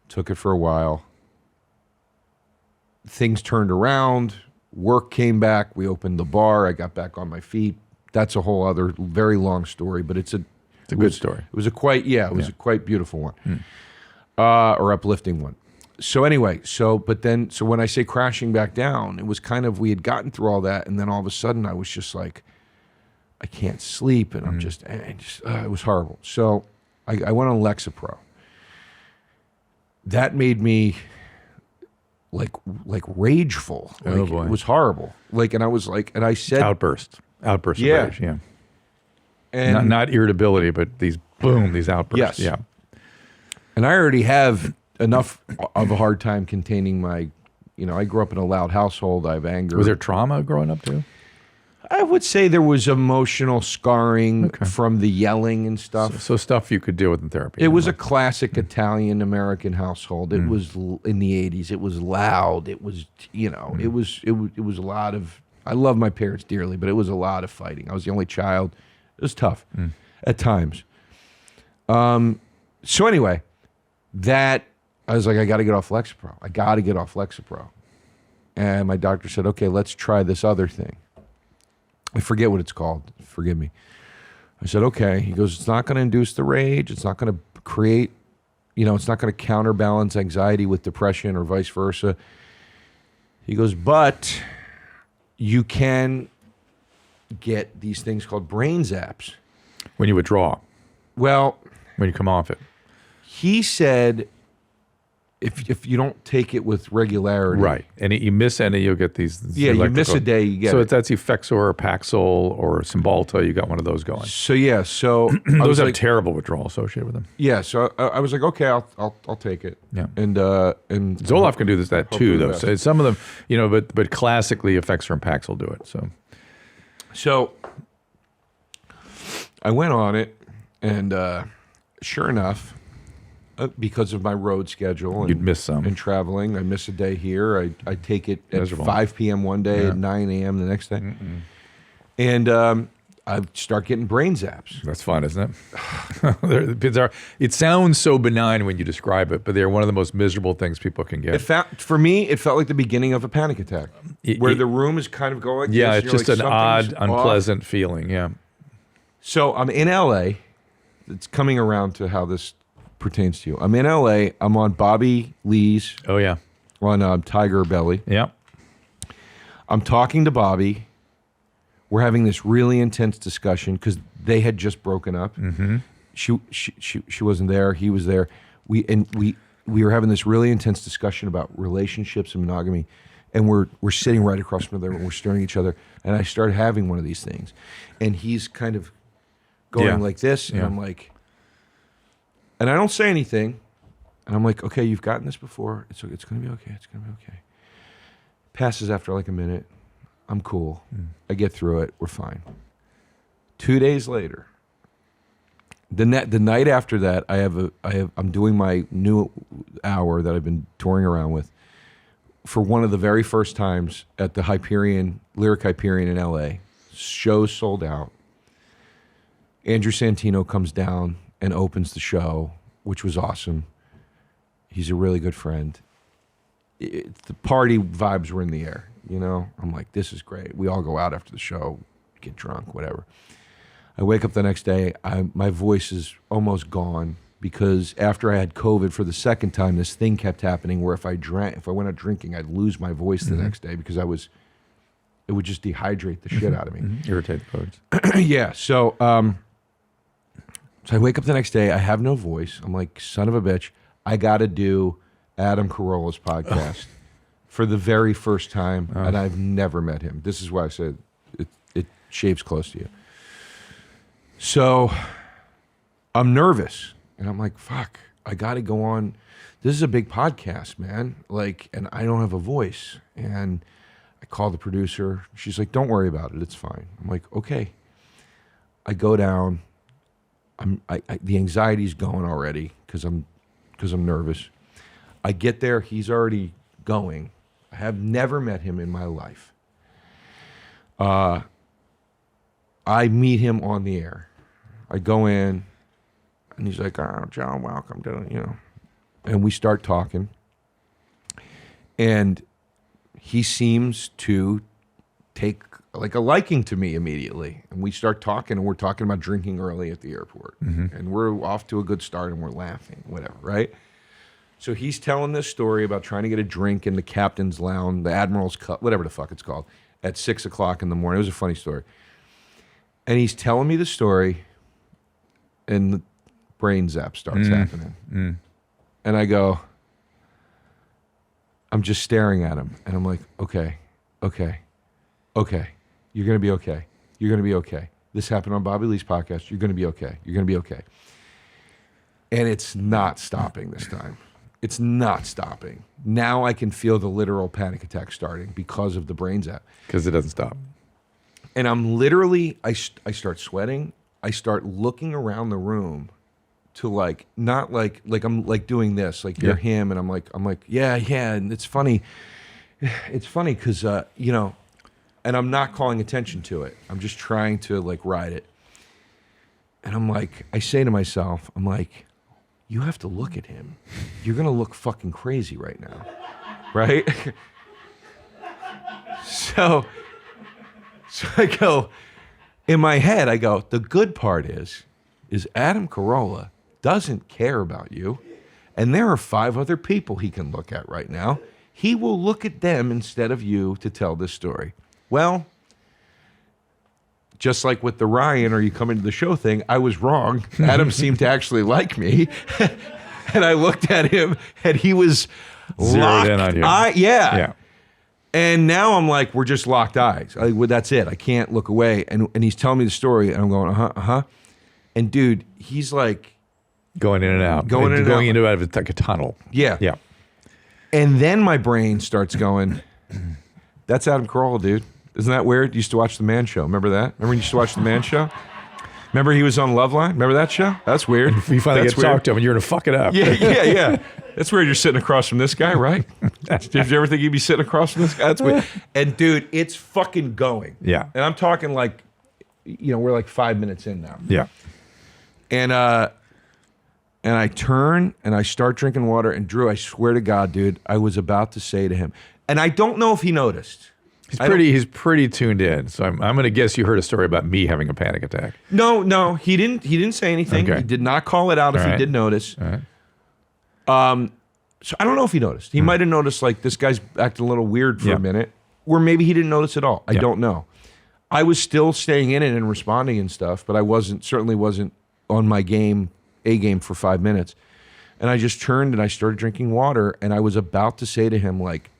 took it for a while. Things turned around. Work came back. We opened the bar. I got back on my feet. That's a whole other very long story, but it's It's a good story. It was a quite beautiful one, or uplifting one. So anyway, so when I say crashing back down, it was kind of, we had gotten through all that, and then all of a sudden I was just like, I can't sleep, and it was horrible. So I went on Lexapro. That made me like rageful. Oh boy, it was horrible. Like, and I was like, and I said, outburst of rage. Yeah, and not irritability, but these outbursts. Yes. Yeah, and I already have enough of a hard time containing my, I grew up in a loud household. I have anger. Was there trauma growing up too? I would say there was emotional scarring from the yelling and stuff. So stuff you could deal with in therapy. It was a classic Italian American household. It was in the 80s. It was loud. It was, it was a lot of, I love my parents dearly, but it was a lot of fighting. I was the only child. It was tough at times. So anyway, I was like, I got to get off Lexapro. And my doctor said, okay, let's try this other thing. I forget what it's called. Forgive me. I said, okay. He goes, it's not going to induce the rage. It's not going to create, it's not going to counterbalance anxiety with depression or vice versa. He goes, but you can get these things called brain zaps. When you withdraw. Well, when you come off it. He said, if you don't take it with regularity, right, and you miss any, you'll get these. Yeah, you miss a day, you get. So that's Effexor or Paxil or Cymbalta. You got one of those going. So yeah, those have terrible withdrawal associated with them. Yeah, so I was like, okay, I'll take it. Yeah, and Zoloft can do that too, though. So some of them, but classically Effexor and Paxil do it. So I went on it, and sure enough. Because of my road schedule, and you'd miss some, and traveling, I miss a day here. I take it at 5 p.m. one day, at 9 a.m. the next day, and I start getting brain zaps. That's fun, isn't it? It sounds so benign when you describe it, but they're one of the most miserable things people can get. For me, it felt like the beginning of a panic attack, where the room is kind of going. Yeah, this, it's just like, an odd, unpleasant off. feeling. Yeah. So I'm in L.A. It's coming around to how this pertains to you. I'm in LA. I'm on Bobby Lee's. Oh yeah. On Tiger Belly. Yeah. I'm talking to Bobby. We're having this really intense discussion because they had just broken up. Mm-hmm. She wasn't there. He was there. We were having this really intense discussion about relationships and monogamy, and we're sitting right across from each other and we're staring at each other. And I started having one of these things, and he's kind of going like this, and I'm like. And I don't say anything. And I'm like, okay, you've gotten this before. It's going to be okay. It's going to be okay. Passes after like a minute. I'm cool. I get through it. We're fine. 2 days later, the night after that, I'm doing my new hour that I've been touring around with for one of the very first times at the Lyric Hyperion in LA. Show's sold out. Andrew Santino comes down and opens the show, which was awesome. He's a really good friend. The party vibes were in the air, I'm like, this is great. We all go out after the show, get drunk, whatever. I wake up the next day, my voice is almost gone because after I had COVID for the second time, this thing kept happening where if I went out drinking, I'd lose my voice the next day because it would just dehydrate the shit out of me. Irritate the codes. Yeah, so I wake up the next day. I have no voice. I'm like, son of a bitch. I got to do Adam Carolla's podcast for the very first time, and I've never met him. This is why I said it shaves close to you. So I'm nervous, and I'm like, fuck, I got to go on. This is a big podcast, man. Like, and I don't have a voice. And I call the producer. She's like, don't worry about it. It's fine. I'm like, okay. I go down. The anxiety's going already because I'm nervous. I get there, he's already going. I have never met him in my life. I meet him on the air. I go in, and he's like, "Oh, John, welcome to and we start talking, and he seems to take like a liking to me immediately. And we start talking, and we're talking about drinking early at the airport. And we're off to a good start, and we're laughing, whatever, right? So he's telling this story about trying to get a drink in the captain's lounge, the Admiral's Cup, whatever the fuck it's called, at 6 o'clock in the morning. It was a funny story. And he's telling me the story, and the brain zap starts happening. And I go, I'm just staring at him, and I'm like, okay. You're going to be okay. You're going to be okay. This happened on Bobby Lee's podcast. You're going to be okay. You're going to be okay. And it's not stopping this time. It's not stopping. Now I can feel the literal panic attack starting because of the brain zap. Because it doesn't stop. And I'm literally, I start sweating. I start looking around the room to like, not like I'm like doing this, like you're him. And I'm like, yeah. And it's funny. It's funny because, you know, and I'm not calling attention to it. I'm just trying to like ride it. And I'm like, I say to myself, I'm like, you have to look at him. You're going to look fucking crazy right now. Right? So I go, in my head, I go, the good part is Adam Carolla doesn't care about you. And there are 5 other people he can look at right now. He will look at them instead of you to tell this story. Well, just like with the Ryan, are you coming to the show thing, I was wrong. Adam seemed to actually like me. And I looked at him, and he was Zeroed in on you. Yeah. And now I'm like, we're just locked eyes. Well, that's it. I can't look away. And he's telling me the story, and I'm going, uh-huh. And dude, he's like... Going in and out. Going into out of like a tunnel. Yeah. And then my brain starts going, that's Adam Carolla, dude. Isn't that weird? You used to watch The Man Show. Remember that? Remember when you used to watch The Man Show? Remember he was on Loveline? Remember that show? That's weird. You finally get to talk to him, and you're going to fuck it up. Yeah. That's weird. You're sitting across from this guy, right? Did you ever think you'd be sitting across from this guy? That's weird. And dude, it's fucking going. Yeah. And I'm talking like, you know, we're like 5 minutes in now. Yeah. And I turn and I start drinking water. And Drew, I swear to God, dude, I was about to say to him, and I don't know if he noticed. He's pretty tuned in. So I'm going to guess you heard a story about me having a panic attack. No, he didn't say anything. Okay. He did not call it out if he did notice. All right. So I don't know if he noticed. He might have noticed like this guy's acting a little weird for a minute, or maybe he didn't notice at all. I don't know. I was still staying in it and responding and stuff, but I certainly wasn't on my game for 5 minutes. And I just turned and I started drinking water, and I was about to say to him like,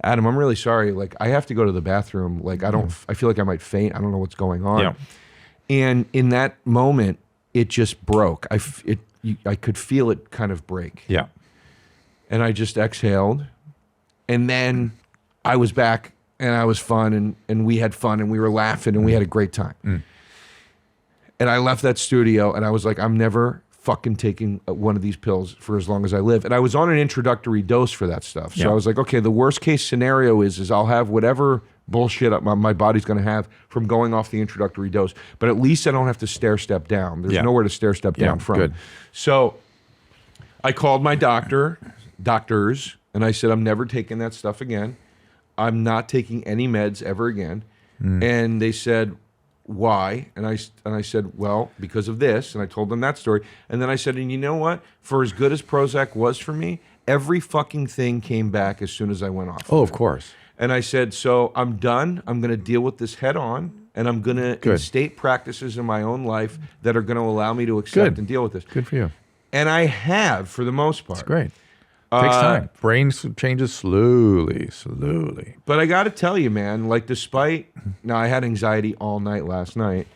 Adam, I'm really sorry. Like, I have to go to the bathroom. Like, I feel like I might faint. I don't know what's going on. Yeah. And in that moment, it just broke. I could feel it kind of break. Yeah. And I just exhaled. And then I was back, and I was fun, and we had fun, and we were laughing, and we had a great time. And I left that studio, and I was like, I'm never fucking taking one of these pills for as long as I live. And I was on an introductory dose for that stuff. So I was like, okay, the worst case scenario is I'll have whatever bullshit my body's going to have from going off the introductory dose. But at least I don't have to stair step down. There's nowhere to stair step down from. Good. So I called my doctors, and I said, I'm never taking that stuff again. I'm not taking any meds ever again. And they said, why? And I said, well, because of this. And I told them that story. And then I said, and you know what? For as good as Prozac was for me, every fucking thing came back as soon as I went off. Oh, of course. And I said, so I'm done. I'm going to deal with this head on, and I'm going to instate practices in my own life that are going to allow me to accept and deal with this. Good for you. And I have, for the most part. It's great. Takes time. Brain changes slowly. But I got to tell you, man, like now I had anxiety all night last night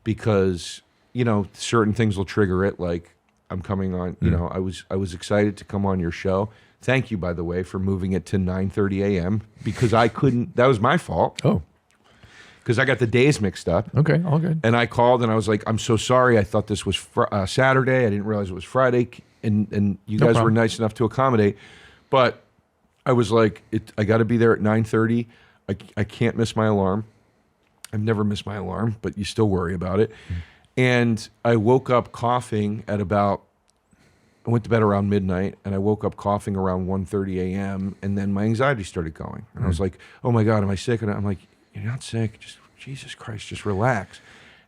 because, you know, certain things will trigger it. Like I'm coming on, you know, I was excited to come on your show. Thank you, by the way, for moving it to 9:30 a.m. because I couldn't, that was my fault. Oh. Because I got the days mixed up. Okay, all good. And I called and I was like, I'm so sorry. I thought this was Saturday. I didn't realize it was Friday. And you guys were nice enough to accommodate. But I was like, I got to be there at 9:30. I can't miss my alarm. I've never missed my alarm, but you still worry about it. And I woke up coughing at about, I went to bed around midnight, and I woke up coughing around 1:30 a.m., and then my anxiety started going. And I was like, oh my God, am I sick? And I'm like, You're not sick. Just Jesus Christ, just relax.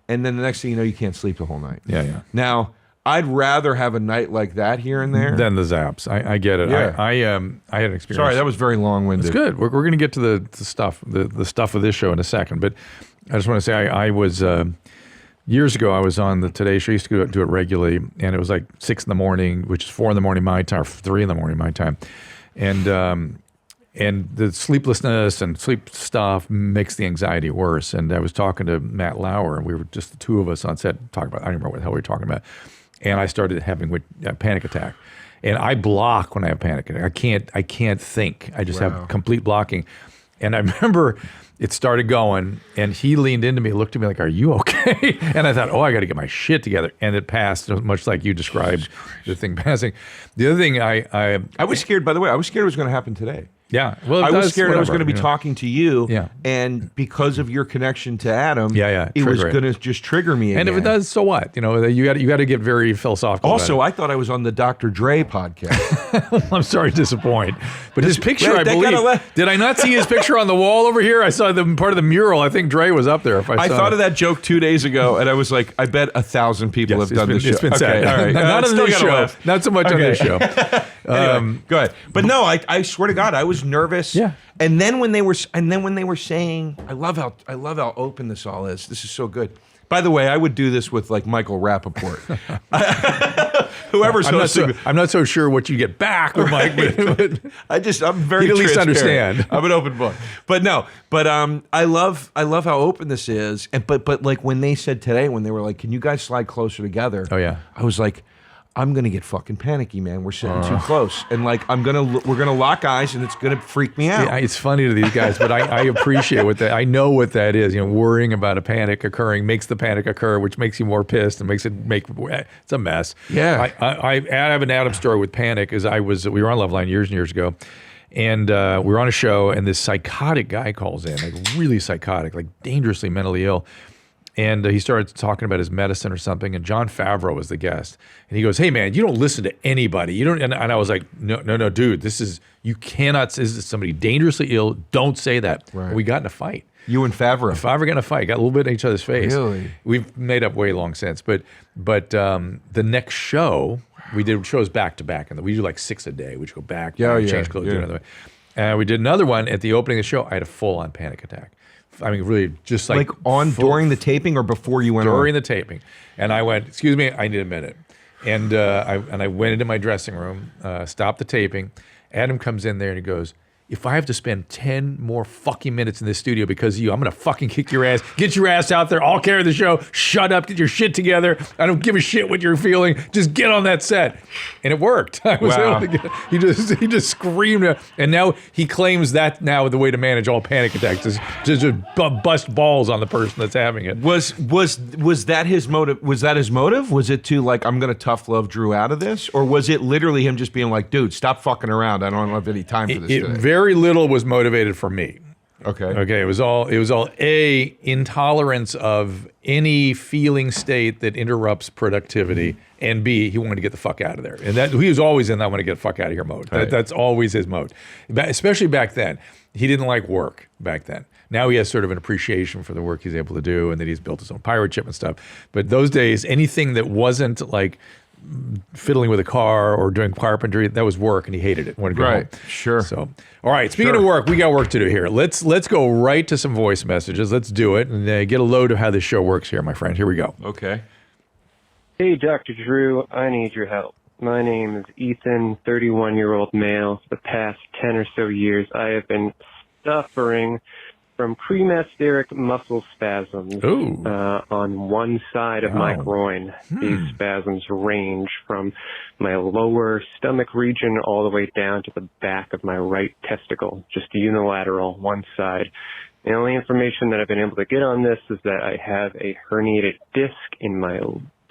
And then the next thing you know, you can't sleep the whole night. Yeah. Now, I'd rather have a night like that here and there Than the zaps. I get it. Yeah. I had an experience. Sorry, that was very long-winded. It's good. We're going to get to the stuff, the stuff of this show in a second. But I just want to say I was, years ago, I was on the Today Show. I used to do it regularly. And it was like 6 in the morning, which is 4 in the morning my time, or 3 in the morning my time. And the sleeplessness and sleep stuff makes the anxiety worse. And I was talking to Matt Lauer, and we were just the two of us on set talking about, I don't remember what the hell we were talking about. And I started having a panic attack. And I block when I have panic attack. I can't think. I just have complete blocking. And I remember it started going, and he leaned into me, looked at me like, "Are you okay?" And I thought, "Oh, I got to get my shit together." And it passed, much like you described the thing passing. The other thing I was scared, by the way. I was scared it was going to happen today. Yeah. Well, I was scared I was going to be talking to you. Yeah. And because of your connection to Adam, it was trigger it. going to just trigger me again. And if it does, so what? You know, you got to get very philosophical. Also, about I thought I was on the Dr. Dre podcast. I'm sorry to disappoint, but his picture, I They believe, gotta did I not see his picture on the wall over here? I saw the part of the mural. I think Dre was up there. If I thought of that joke 2 days ago, and I was like, I bet 1,000 people have done this show. It's been said. Okay, all right. Not on still this gotta show. laugh. Not so much on this show. Anyway, go ahead. But no, I swear to God, I was nervous. Yeah. And then when they were saying, I love how open this all is. This is so good. By the way, I would do this with like Michael Rappaport. Whoever's hosting. I'm not so sure what you get back with Mike. But I'm very He'd at least transparent. understand. I'm an open book. But I love how open this is. And but like when they said today, when they were like, "Can you guys slide closer together?" Oh yeah. I was like, I'm gonna get fucking panicky, man. We're sitting too close, and like we're gonna lock eyes, and it's gonna freak me out. Yeah, it's funny to these guys, but I appreciate what that. I know what that is. You know, worrying about a panic occurring makes the panic occur, which makes you more pissed and makes it's a mess. Yeah. I have an Adam story with panic. We were on Loveline years and years ago, and we were on a show, and this psychotic guy calls in, like really psychotic, like dangerously mentally ill. And he started talking about his medicine or something, and John Favreau was the guest. And he goes, "Hey, man, you don't listen to anybody. You don't." And I was like, "No, dude, you cannot. This is somebody dangerously ill. Don't say that." Right. And we got in a fight. You and Favreau. Favreau got in a fight. Got a little bit in each other's face. Really? We've made up way long since. But the next show, we did shows back to back, and we do like 6 a day. We just go back, change clothes, do another way. And we did another one at the opening of the show. I had a full-on panic attack. I mean, really, just like during the taping or before you went on? During the taping. And I went, "Excuse me, I need a minute." And I went into my dressing room, stopped the taping. Adam comes in there and he goes, "If I have to spend 10 more fucking minutes in this studio because of you, I'm going to fucking kick your ass. Get your ass out there. I'll carry the show. Shut up. Get your shit together. I don't give a shit what you're feeling. Just get on that set." And it worked. I was able to he just screamed. And now he claims that now the way to manage all panic attacks is just bust balls on the person that's having it. Was that his motive? Was that his motive? Was it to like, I'm going to tough love Drew out of this? Or was it literally him just being like, "Dude, stop fucking around. I don't have any time for this today"? Very little was motivated for me. Okay. It was all A, intolerance of any feeling state that interrupts productivity, and B, he wanted to get the fuck out of there. And that he was always in that "I want to get the fuck out of here" mode. Right. That's always his mode. Especially back then. He didn't like work back then. Now he has sort of an appreciation for the work he's able to do, and that he's built his own pirate ship and stuff. But those days, anything that wasn't like fiddling with a car or doing carpentry, that was work, and he hated it. Wanted to go home. Sure. So, all right. Speaking of work, we got work to do here. Let's go right to some voice messages. Let's do it and get a load of how this show works here, my friend. Here we go. Okay. Hey, Dr. Drew, I need your help. My name is Ethan, 31-year-old male. For the past 10 or so years, I have been suffering from premasteric muscle spasms on one side of my groin. These spasms range from my lower stomach region all the way down to the back of my right testicle, just unilateral, one side. The only information that I've been able to get on this is that I have a herniated disc in my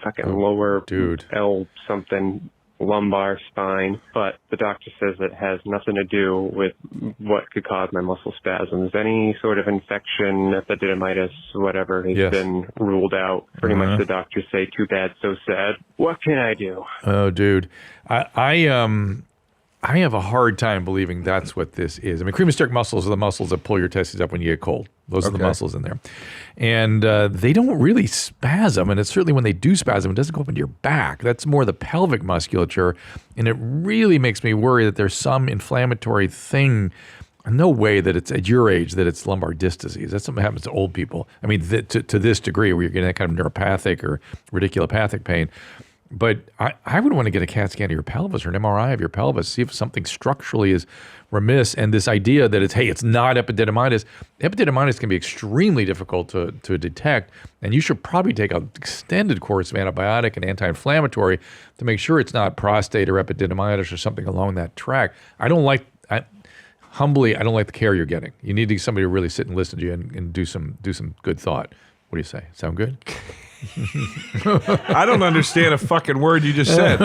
fucking lower L something lumbar spine, but the doctor says it has nothing to do with what could cause my muscle spasms. Any sort of infection, epididymitis, whatever, has been ruled out. Pretty much the doctors say, "Too bad, so sad." What can I do? Oh, dude. I have a hard time believing that's what this is. I mean, cremasteric muscles are the muscles that pull your testes up when you get cold. Those are the muscles in there. And they don't really spasm. And it's certainly when they do spasm, it doesn't go up into your back. That's more the pelvic musculature. And it really makes me worry that there's some inflammatory thing. No way that it's at your age that it's lumbar disc disease. That's something that happens to old people. I mean, to this degree where you're getting that kind of neuropathic or radiculopathic pain. But I would want to get a CAT scan of your pelvis or an MRI of your pelvis, see if something structurally is remiss. And this idea that it's not epididymitis. Epididymitis can be extremely difficult to detect, and you should probably take an extended course of antibiotic and anti-inflammatory to make sure it's not prostate or epididymitis or something along that track. I don't like the care you're getting. You need somebody to really sit and listen to you and do some good thought. What do you say? Sound good? I don't understand a fucking word you just said.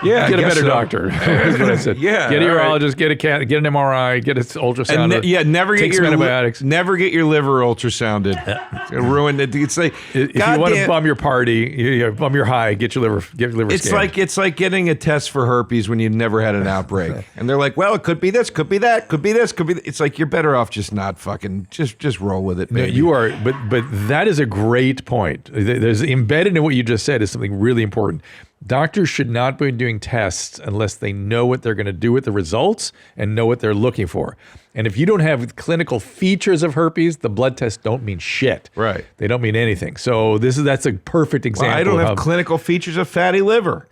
Yeah, get a better doctor. That's what I said. Yeah, get a urologist, get an MRI, get an ultrasound. Never take get your antibiotics. Never get your liver ultrasounded. It'll ruin it. It's like if you want to bum your party, bum your high, get your liver scanned. It's like getting a test for herpes when you never had an outbreak, and they're like, well, it could be this, could be that, could be this, could be. It's like you're better off just not fucking just roll with it. Baby. No, you are, but that is a great point. There's embedded in what you just said is something really important. Doctors should not be doing tests unless they know what they're going to do with the results and know what they're looking for. And if you don't have clinical features of herpes, the blood tests don't mean shit. Right. They don't mean anything. So that's a perfect example. Well, I don't have clinical features of fatty liver.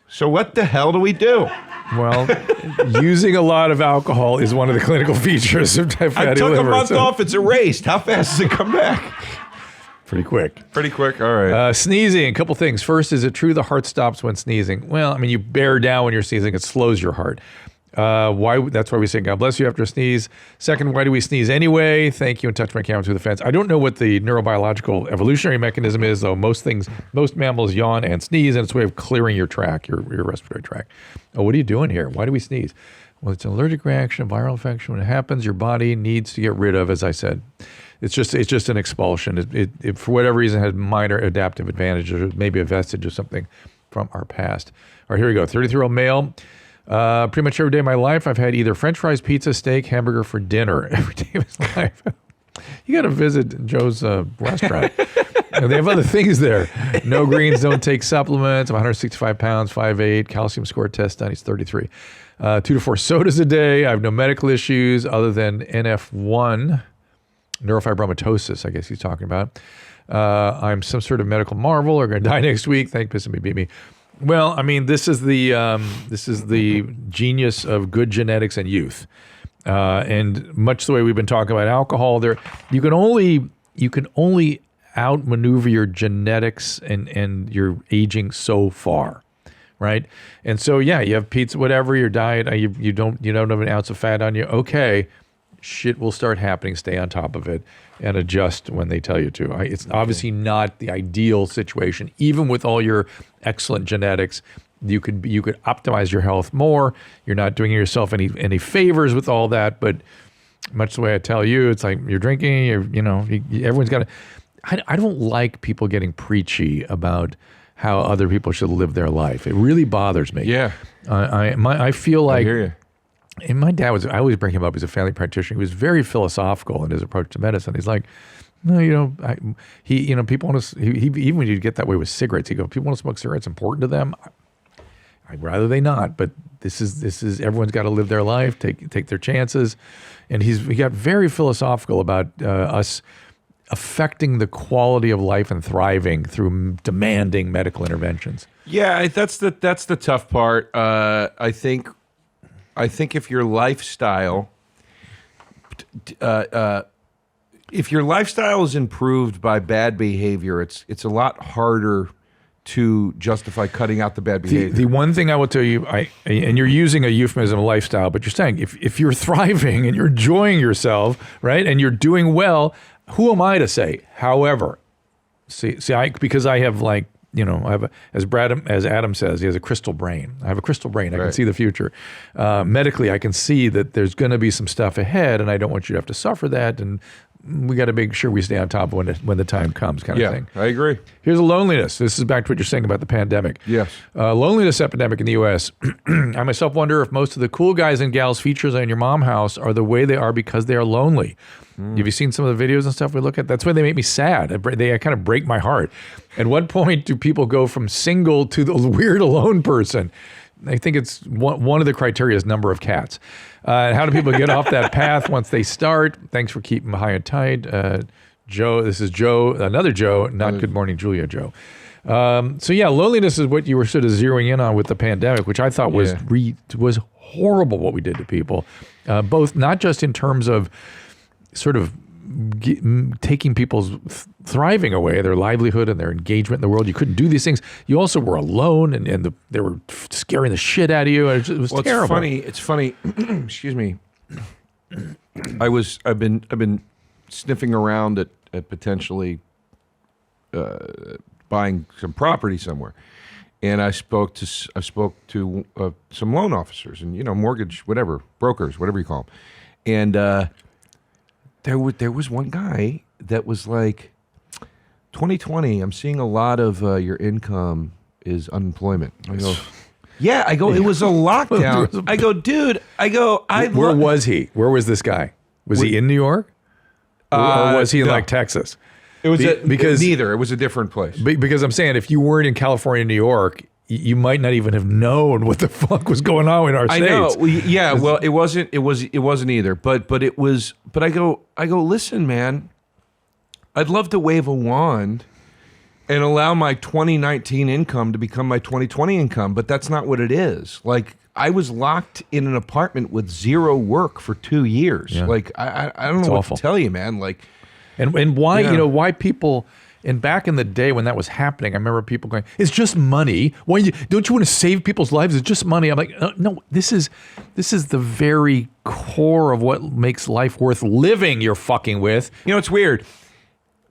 So what the hell do we do? Well, using a lot of alcohol is one of the clinical features of fatty liver. I took a month off. It's erased. How fast does it come back? Pretty quick. All right. Sneezing, a couple things. First, is it true the heart stops when sneezing? Well, I mean, you bear down when you're sneezing. It slows your heart. Why? That's why we say God bless you after a sneeze. Second, why do we sneeze anyway? Thank you, and touch my camera through the fence. I don't know what the neurobiological evolutionary mechanism is, though. Most mammals yawn and sneeze, and it's a way of clearing your tract, your respiratory tract. Oh, what are you doing here? Why do we sneeze? Well, it's an allergic reaction, viral infection. When it happens, your body needs to get rid of, as I said. It's just an expulsion. It for whatever reason has minor adaptive advantages, or maybe a vestige of something from our past. All right, here we go. 33-year-old male. Pretty much every day of my life, I've had either French fries, pizza, steak, hamburger for dinner. Every day of his life. You got to visit Joe's restaurant. They have other things there. No greens, don't take supplements. I'm 165 pounds, 5'8", calcium score test done. He's 33. 2 to 4 sodas a day. I have no medical issues other than NF1. Neurofibromatosis, I guess he's talking about. I'm some sort of medical marvel or going to die next week. Thank piss me, beat me. Well, I mean, this is the genius of good genetics and youth, and much the way we've been talking about alcohol. You can only outmaneuver your genetics and your aging so far, right? And so yeah, you have pizza, whatever your diet, you don't have an ounce of fat on you. Okay. Shit will start happening. Stay on top of it and adjust when they tell you to. It's obviously not the ideal situation. Even with all your excellent genetics, you could optimize your health more. You're not doing yourself any favors with all that. But much the way I tell you, it's like you're drinking. Everyone's got to. I don't like people getting preachy about how other people should live their life. It really bothers me. Yeah, I feel like. I hear you. And my dad I always bring him up as a family practitioner. He was very philosophical in his approach to medicine. He's like, no, people want to, even when you get that way with cigarettes, he goes, people want to smoke cigarettes, important to them. I'd rather they not, but this is, everyone's got to live their life, take their chances. And he got very philosophical about us affecting the quality of life and thriving through demanding medical interventions. Yeah, that's the tough part. I think if your lifestyle, is improved by bad behavior, it's a lot harder to justify cutting out the bad behavior. The one thing I will tell you, and you're using a euphemism of lifestyle, but you're saying if you're thriving and you're enjoying yourself, right, and you're doing well, who am I to say? However, because I have I have as Adam says, he has a crystal brain. I have a crystal brain. I can see the future. Medically, I can see that there's going to be some stuff ahead, and I don't want you to have to suffer that. And we got to make sure we stay on top of when the time comes, kind of thing. I agree. Here's a loneliness. This is back to what you're saying about the pandemic. Yes. Loneliness epidemic in the U.S. I myself wonder if most of the cool guys and gals features on your mom house are the way they are because they are lonely. Have you seen some of the videos and stuff we look at? That's why they make me sad. They kind of break my heart. At what point do people go from single to the weird alone person? I think it's one of the criteria is number of cats. How do people get off that path once they start? Thanks for keeping high and tight. Joe, this is Joe, another Joe, not Good Morning Julia Joe. So yeah, loneliness is what you were sort of zeroing in on with the pandemic, which I thought was horrible what we did to people, both not just in terms of sort of taking people's thriving away, their livelihood and their engagement in the world. You couldn't do these things. You also were alone, and they were scaring the shit out of you. It was terrible. It's funny. Excuse me. I've been sniffing around at potentially buying some property somewhere, and I spoke to some loan officers and mortgage brokers, whatever you call them, and there was one guy that was like, 2020, I'm seeing a lot of your income is unemployment. I go, it was a lockdown. I go, dude, where was he? Where was this guy? Was he in New York? Or was he in like Texas? It was because neither. It was a different place. Because I'm saying if you weren't in California, New York, you might not even have known what the fuck was going on in our states. I know. Yeah. Well, it wasn't either. But it was. But I go. Listen, man. I'd love to wave a wand and allow my 2019 income to become my 2020 income, but that's not what it is. Like, I was locked in an apartment with zero work for 2 years. Yeah. Like, I don't know what to tell you, man. Like, and why why people. And back in the day when that was happening, I remember people going, "It's just money. Don't you want to save people's lives? It's just money." I'm like, "No, this is the very core of what makes life worth living. You're fucking with." It's weird.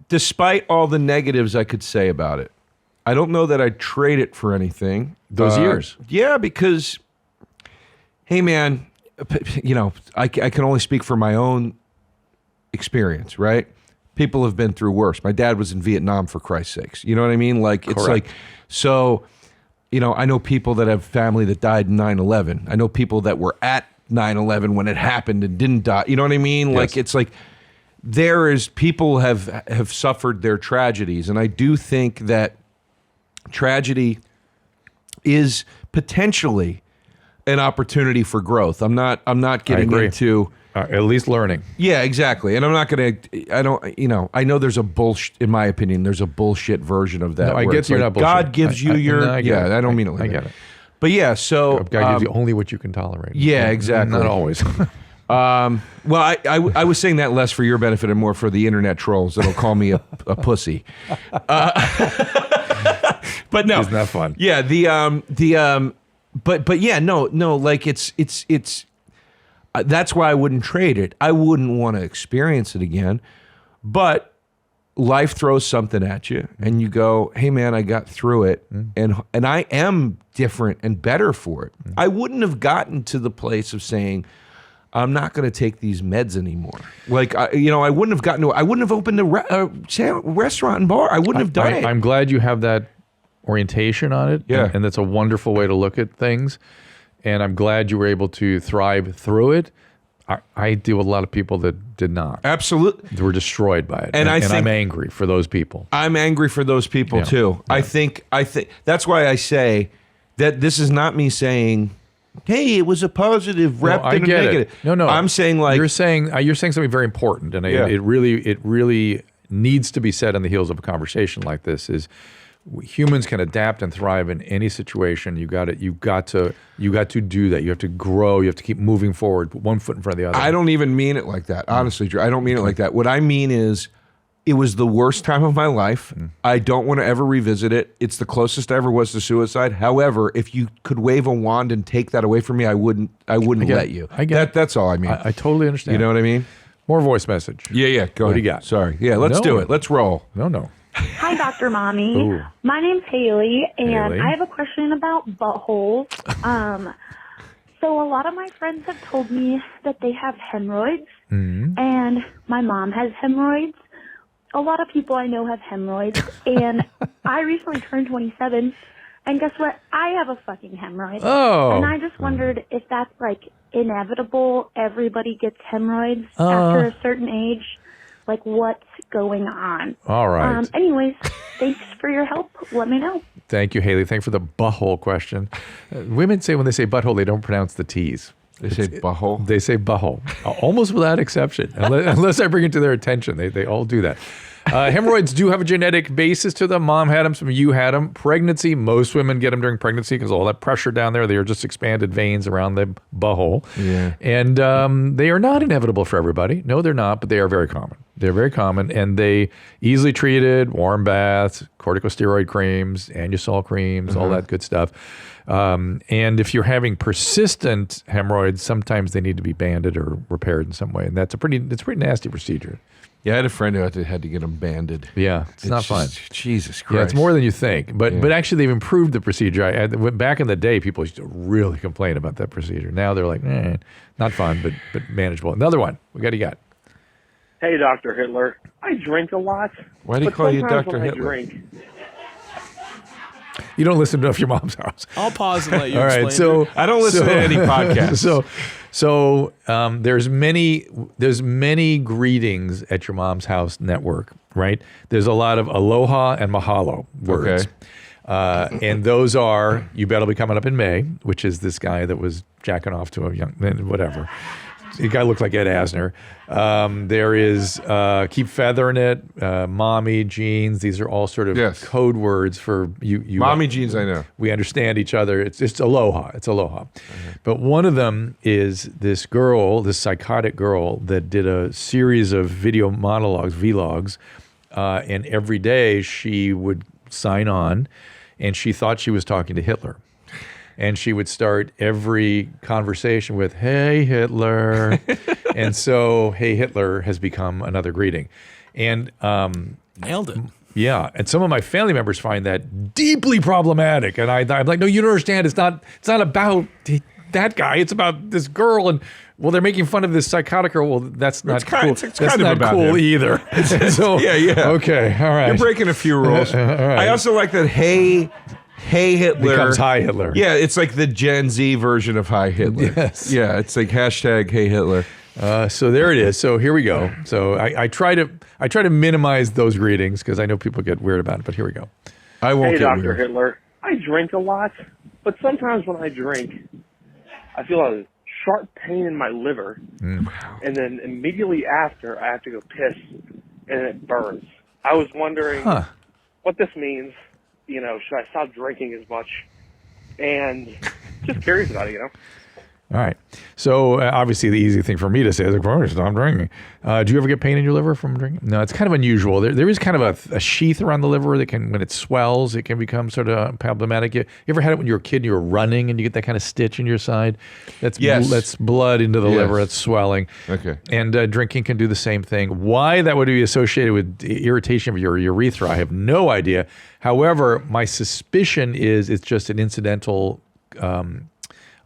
Despite all the negatives I could say about it, I don't know that I'd trade it for anything. Those years, yeah, because, hey, man, I can only speak for my own experience, right? People have been through worse. My dad was in Vietnam, for Christ's sakes. You know what I mean? Like, it's Correct. like, so, I know people that have family that died in 9/11. I know people that were at 9/11 when it happened and didn't die. You know what I mean? Yes. Like, it's like, people have suffered their tragedies. And I do think that tragedy is potentially an opportunity for growth. I'm not getting into... at least learning. Yeah, exactly. And I'm not going to, I know there's a bullshit, in my opinion, there's a bullshit version of that. No, I get you're not bullshit. God gives you I don't mean it like that. I get it. But yeah, so... God gives you only what you can tolerate. Yeah, exactly. Not always. Well, I was saying that less for your benefit and more for the internet trolls that'll call me a pussy. But no. Isn't that fun? Yeah, but yeah, no, like it's that's why I wouldn't trade it. I wouldn't want to experience it again. But life throws something at you and you go, hey man, I got through it and I am different and better for it. I wouldn't have gotten to the place of saying, I'm not going to take these meds anymore. Like, I wouldn't have gotten to, I wouldn't have opened a restaurant and bar. I wouldn't have done it. I'm glad you have that orientation on it. Yeah. And that's a wonderful way to look at things. And I'm glad you were able to thrive through it. I deal with a lot of people that did not. Absolutely. They were destroyed by it. And I'm angry for those people. I'm angry for those people too. Yeah. I think that's why I say that this is not me saying, hey, it was a positive rep and a negative. No. I'm saying like you're saying something very important, and it really needs to be said on the heels of a conversation like this. Is humans can adapt and thrive in any situation. You got to do that. You have to grow. You have to keep moving forward. Put one foot in front of the other. I don't even mean it like that, honestly, Drew. I don't mean it like that. What I mean is, it was the worst time of my life. I don't want to ever revisit it. It's the closest I ever was to suicide. However, if you could wave a wand and take that away from me, I wouldn't let you. I get it. That's all I mean. I totally understand. You know what I mean? More voice message. Yeah. Go ahead. What do you got? Sorry. Yeah, let's do it. Let's roll. No. Hi, Dr. Mommy. Ooh. My name's Haley, and Haley. I have a question about buttholes. So a lot of my friends have told me that they have hemorrhoids, and my mom has hemorrhoids. A lot of people I know have hemorrhoids, and I recently turned 27, and guess what? I have a fucking hemorrhoid. Oh. And I just wondered if that's, like, inevitable. Everybody gets hemorrhoids after a certain age. Like, what's going on? All right. Anyways, thanks for your help. Let me know. Thank you, Haley. Thanks for the butthole question. Women say when they say butthole, they don't pronounce the T's. They say butthole? They say butthole, almost without exception. Unless I bring it to their attention, they all do that. Hemorrhoids do have a genetic basis to them. Mom had them, some of you had them. Pregnancy, most women get them during pregnancy because all that pressure down there, they are just expanded veins around the butthole. Yeah. And they are not inevitable for everybody. No, they're not, but they are very common. They're very common, and they easily treated, warm baths, corticosteroid creams, Anusol creams, all that good stuff. And if you're having persistent hemorrhoids, sometimes they need to be banded or repaired in some way, and it's a pretty nasty procedure. Yeah, I had a friend who had to get them banded. Yeah, it's not fun. Jesus Christ. Yeah, it's more than you think. But actually, they've improved the procedure. Back in the day, people used to really complain about that procedure. Now they're like, not fun, but manageable. Another one. What do you got? Hey, Dr. Hitler. I drink a lot. Why do you call you Dr. When Hitler? I drink, You don't listen to enough your mom's house. I'll pause and let you All explain. right, so I don't listen to any podcasts. So there's many greetings at your mom's house network, right? There's a lot of aloha and mahalo words. Okay. And those are, you better be coming up in May, which is this guy that was jacking off to a young man, whatever. The guy looked like Ed Asner. There is keep feathering it, mommy, jeans. These are all sort of code words for you. Mommy jeans, I know. We understand each other. It's aloha. It's aloha. But one of them is this girl, this psychotic girl that did a series of video monologues, vlogs, and every day she would sign on, and she thought she was talking to Hitler. And she would start every conversation with, "Hey, Hitler." And so, "Hey, Hitler" has become another greeting. And Nailed it. yeah, and some of my family members find that deeply problematic. And I'm like, no, you don't understand. It's not about that guy. It's about this girl. And well, they're making fun of this psychotic girl. Well, that's not cool. It's that's kind of not about cool him. either. So, yeah. Okay, all right. You're breaking a few rules. All right. I also like that, hey Hitler. Becomes Hi Hitler. Yeah, it's like the Gen Z version of Hi Hitler. Yes. Yeah, it's like hashtag Hey Hitler. So there it is. So here we go. So I try to minimize those greetings because I know people get weird about it. But here we go. I won't hey, get Dr. weird. Hitler. I drink a lot, but sometimes when I drink, I feel a sharp pain in my liver, and then immediately after, I have to go piss, and it burns. I was wondering what this means. Should I stop drinking as much? And just curious about it, All right. So obviously the easy thing for me to say is, stop drinking. Do you ever get pain in your liver from drinking? No, it's kind of unusual. There is kind of a sheath around the liver that can, when it swells, it can become sort of problematic. You ever had it when you were a kid and you were running and you get that kind of stitch in your side? That's blood into the liver. It's swelling. Okay. And drinking can do the same thing. Why that would be associated with irritation of your urethra, I have no idea. However, my suspicion is it's just an incidental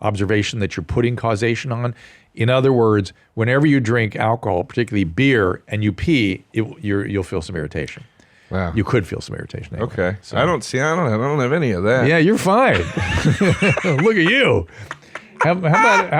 observation that you're putting causation on. In other words, whenever you drink alcohol, particularly beer, and you pee, you'll feel some irritation. Wow. You could feel some irritation. Anyway. Okay. So, I don't have any of that. yeah, you're fine. Look at you. How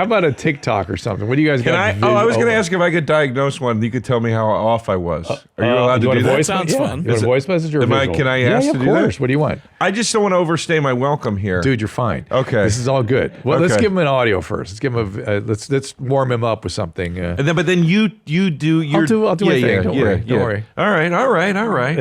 about a TikTok or something? What do you guys got? I was going to ask if I could diagnose one. You could tell me how off I was. Are you allowed to do that? Sounds fun. You want a voice message or a visual? Can I ask to of do that? course. What do you want? I just don't want to overstay my welcome here. Dude, you're fine. Okay. This is all good. Well, let's Okay. give him an audio first. Let's give him let's warm him up with something. But then you do your... I'll do my thing. Don't worry. Don't worry. All right.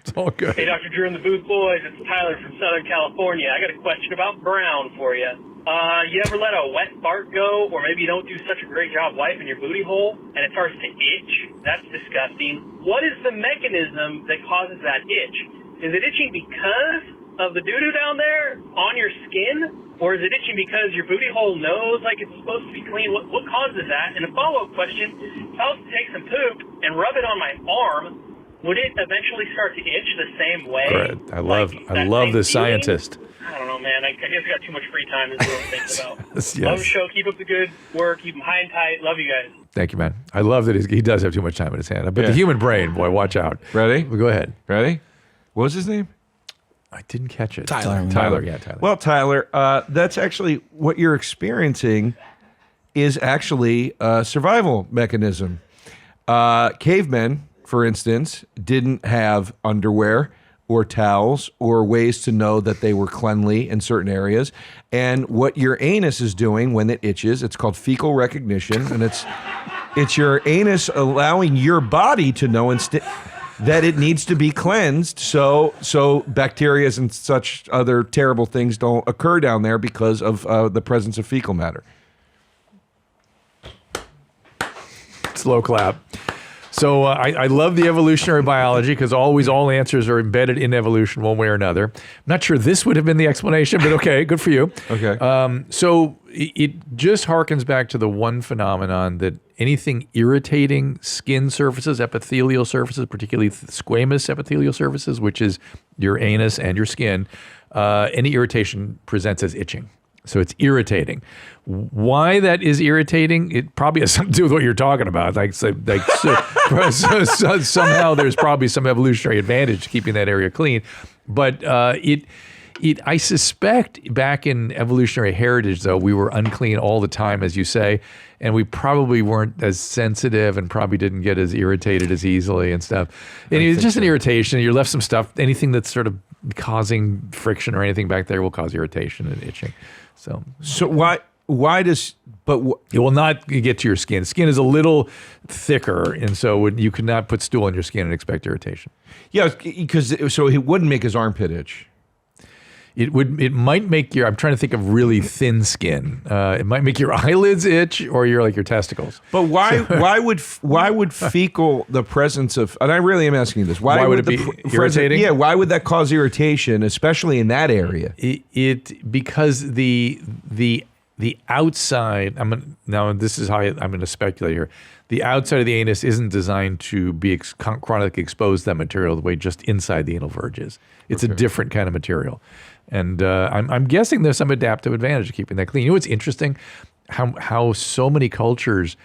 It's all good. Hey, Dr. Drew and the Booth Boys. It's Tyler from Southern California. I got a question about brown for you. You ever let a wet fart go, or maybe you don't do such a great job wiping your booty hole, and it starts to itch? That's disgusting. What is the mechanism that causes that itch? Is it itching because of the doo-doo down there on your skin, or is it itching because your booty hole knows like it's supposed to be clean? What causes that? And a follow-up question, if I was to take some poop and rub it on my arm, would it eventually start to itch the same way? Great. I love this scientist. I don't know, man. I I guess I got too much free time. Is what I'm thinking about. Yes. Love the show. Keep up the good work. Keep them high and tight. Love you guys. Thank you, man. I love that he does have too much time in his hand. But the human brain, boy, watch out. Ready? Well, go ahead. Ready? What was his name? I didn't catch it. Tyler. Yeah, Tyler. Well, Tyler, that's actually what you're experiencing is actually a survival mechanism. Cavemen, for instance, didn't have underwear or towels or ways to know that they were cleanly in certain areas. And what your anus is doing when it itches, it's called fecal recognition, and it's your anus allowing your body to know that it needs to be cleansed so bacteria and such other terrible things don't occur down there because of the presence of fecal matter. Slow clap. So I love the evolutionary biology because always all answers are embedded in evolution one way or another. I'm not sure this would have been the explanation, but okay, good for you. Okay. So it just harkens back to the one phenomenon that anything irritating skin surfaces, epithelial surfaces, particularly squamous epithelial surfaces, which is your anus and your skin, any irritation presents as itching. So it's irritating. Why that is irritating, it probably has something to do with what you're talking about. Somehow there's probably some evolutionary advantage to keeping that area clean. But I suspect back in evolutionary heritage, though, we were unclean all the time, as you say, and we probably weren't as sensitive and probably didn't get as irritated as easily and stuff. And it's just an irritation. You left some stuff, anything that's sort of causing friction or anything back there will cause irritation and itching. So why does it will not get to your skin. Skin is a little thicker, and so you could not put stool on your skin and expect irritation. Yeah, because so it wouldn't make his armpit itch. It might make your, I'm trying to think of really thin skin. It might make your eyelids itch or your testicles. But why would fecal, the presence of, and I really am asking you this, why would it be irritating? Yeah, why would that cause irritation, especially in that area? Because the outside, now this is how I'm going to speculate here. The outside of the anus isn't designed to be chronically exposed to that material the way just inside the anal verge is. It's a different kind of material. And I'm guessing there's some adaptive advantage to keeping that clean. You know what's interesting? How so many cultures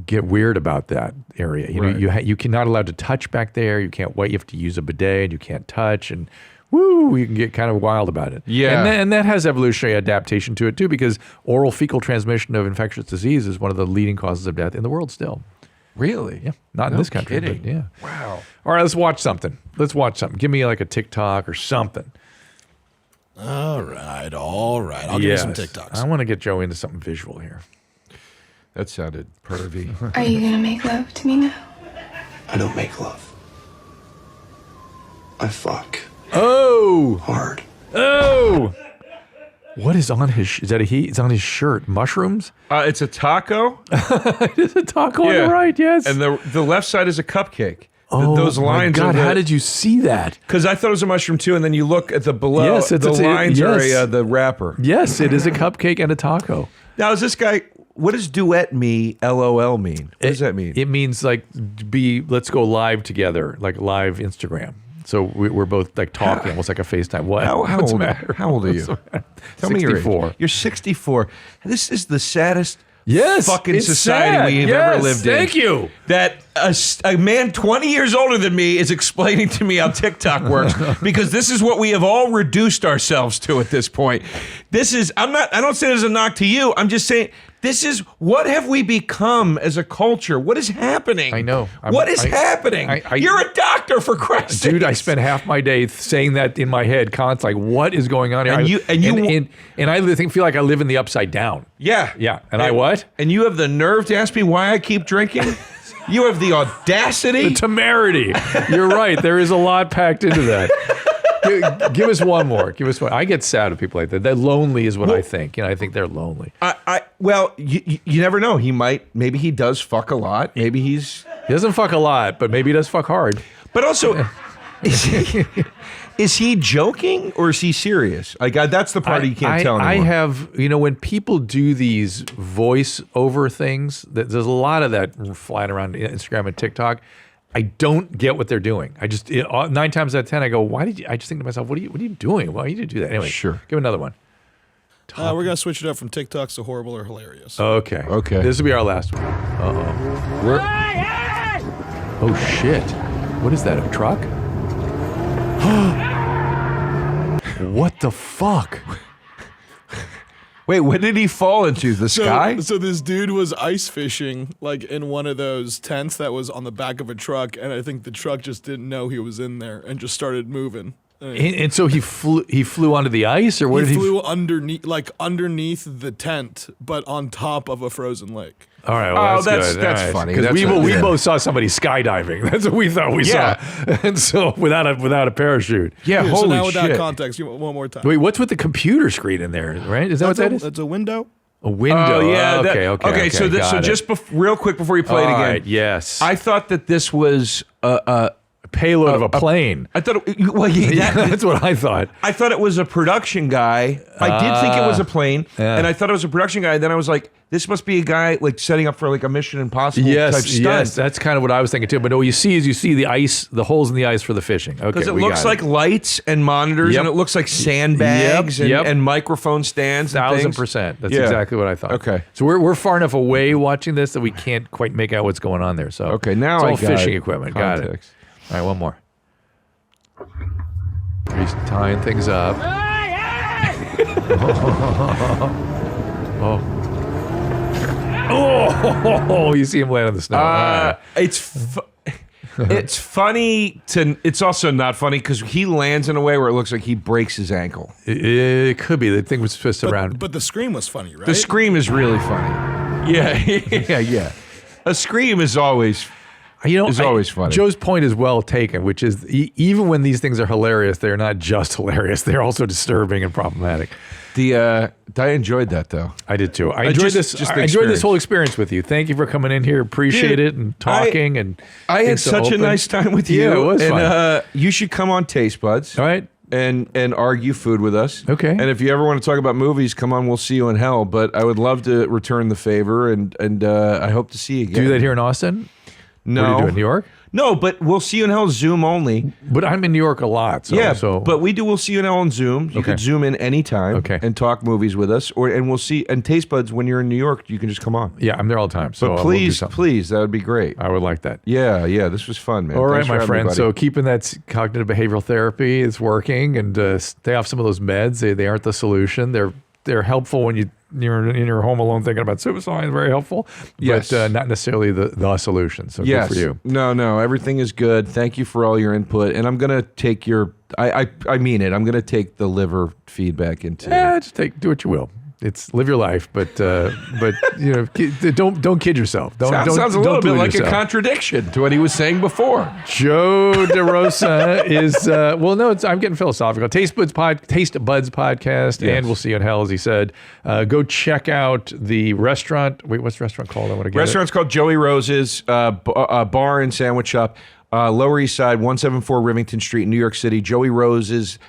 get weird about that area. You know, you cannot allowed to touch back there. You can't wait. You have to use a bidet, and you can't touch. And you can get kind of wild about it. Yeah, and that has evolutionary adaptation to it too, because oral fecal transmission of infectious disease is one of the leading causes of death in the world still. Really? Yeah, not in this country. Kidding. But yeah. Wow. All right, let's watch something. Give me like a TikTok or something. All right. I'll give you some TikToks. I want to get Joe into something visual here. That sounded pervy. Are you gonna make love to me now? I don't make love. I fuck. Oh! Hard. Oh! What is on his? Is that it's on his shirt? Mushrooms? It's a taco. It is a taco on the right. Yes. And the left side is a cupcake. Oh, those lines. My God, how did you see that? Because I thought it was a mushroom too, and then you look at the below. Yes, the lines are the wrapper. Yes, it is a cupcake and a taco. Now, is this guy? What does duet me? LOL mean? What does that mean? It means like let's go live together, like live Instagram. So we're both like talking, almost like a FaceTime. What's the matter? How old are you? Tell me your age. You're 64. This is the saddest fucking society we've ever lived in. Thank you. That a man 20 years older than me is explaining to me how TikTok works, because this is what we have all reduced ourselves to at this point. I don't say this as a knock to you. I'm just saying, what have we become as a culture? What is happening? I know. What is happening? You're a doctor, for Christ's sake. Dude, I spend half my day saying that in my head constantly. Like, what is going on here? And I feel like I live in the upside down. Yeah. Yeah. And I what? And you have the nerve to ask me why I keep drinking? You have the audacity? The temerity. You're right. There is a lot packed into that. Give us one more. Give us one. I get sad with people like that. They're lonely is what I think. I think they're lonely. Well, you never know. Maybe he does fuck a lot. Maybe he doesn't fuck a lot, but maybe he does fuck hard. But also, is he joking or is he serious? Like, that's the part you can't tell anymore. I have, when people do these voice over things, there's a lot of that flying around Instagram and TikTok. I don't get what they're doing. 9 times out of 10, I go, why did you? I just think to myself, what are you doing? Why did you do that? Anyway, sure. Give another one. We're gonna switch it up from TikToks to horrible or hilarious. Okay. This will be our last one. Oh shit! What is that? A truck? What the fuck? Wait, what did he fall into? The sky? So this dude was ice fishing, like in one of those tents that was on the back of a truck, and I think the truck just didn't know he was in there and just started moving. And so he flew onto the ice, or what? He flew underneath the tent, but on top of a frozen lake. All right, well, that's good. That's funny. Because we both saw somebody skydiving. That's what we thought we saw. And so without a parachute. Yeah, holy so now with shit. that context, one more time. Wait, what's with the computer screen in there? Right? Is that what that is? It's a window. A window. Oh, yeah. Okay. So just real quick before you play it again. Right, yes. I thought that this was a payload of a plane. I thought that's what I thought. I thought it was a production guy. I did think it was a plane, and I thought it was a production guy. Then I was like, this must be a guy like setting up for like a Mission Impossible type stunt. Yes, that's kind of what I was thinking too. But what you see the ice, the holes in the ice for the fishing. Okay, because it looks like lights and monitors, and it looks like sandbags and microphone stands. 1,000%. That's exactly what I thought. Okay, so we're far enough away watching this that we can't quite make out what's going on there. So now it's all I got fishing equipment. Context. Got it. All right, one more. He's tying things up. Oh, you see him land on the snow. It's funny it's also not funny because he lands in a way where it looks like he breaks his ankle. It could be. The thing was twisted around. But the scream was funny, right? The scream is really funny. Yeah. A scream is always always funny. Joe's point is well taken, which is even when these things are hilarious, they're not just hilarious. They're also disturbing and problematic. I enjoyed that though. I did too. I enjoyed this whole experience with you. Thank you for coming in here. Appreciate it and talking. I had such a nice time with you. Yeah, it was fun. You should come on Taste Buds. All right. And argue food with us. Okay. And if you ever want to talk about movies, come on. We'll see you in hell. But I would love to return the favor, and I hope to see you again. Do that here in Austin? No. What do you do in New York? No, but we'll see you in hell Zoom only. But I'm in New York a lot. But we do. We'll see you in hell on Zoom. You can Zoom in anytime and talk movies with us. And we'll see. And Taste Buds, when you're in New York, you can just come on. Yeah, I'm there all the time. So but please, that would be great. I would like that. Yeah, this was fun, man. All right, Thanks my for friend. having me, So keeping that cognitive behavioral therapy is working, and stay off some of those meds. They aren't the solution. They're helpful when you're in your home alone thinking about suicide. Very helpful, but not necessarily the solution. So good for you. No, everything is good. Thank you for all your input, and I'm gonna take your. I mean it. I'm gonna take the liver feedback into. Yeah, just do what you will. It's live your life, but don't kid yourself. Sounds a little bit like a contradiction to what he was saying before. Joe DeRosa is I'm getting philosophical. Taste Buds podcast, and we'll see you in hell, as he said. Go check out the restaurant. Wait, what's the restaurant called? I want to get Restaurant's called Joey Rose's Bar and Sandwich Shop, Lower East Side, 174 Rivington Street, New York City. Joey Rose's.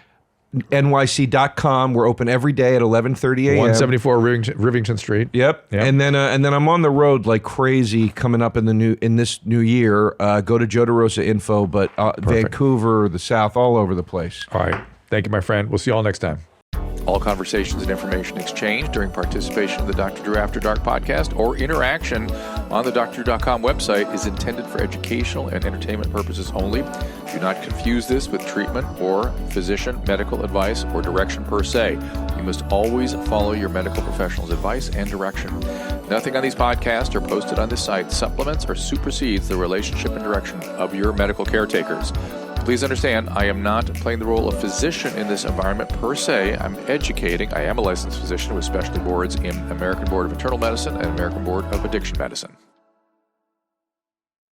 NYC.com. We're open every day at 11:30 a.m. 174 Rivington Street. Yep. And then I'm on the road like crazy coming up in this new year. Go to Joe DeRosa info, but Vancouver, the South, all over the place. All right. Thank you, my friend. We'll see you all next time. All conversations and information exchanged during participation in the Dr. Drew After Dark podcast or interaction on the drdrew.com website is intended for educational and entertainment purposes only. Do not confuse this with treatment or physician medical advice or direction per se. You must always follow your medical professional's advice and direction. Nothing on these podcasts or posted on this site supplements or supersedes the relationship and direction of your medical caretakers. Please understand, I am not playing the role of physician in this environment per se. I'm educating. I am a licensed physician with specialty boards in American Board of Internal Medicine and American Board of Addiction Medicine.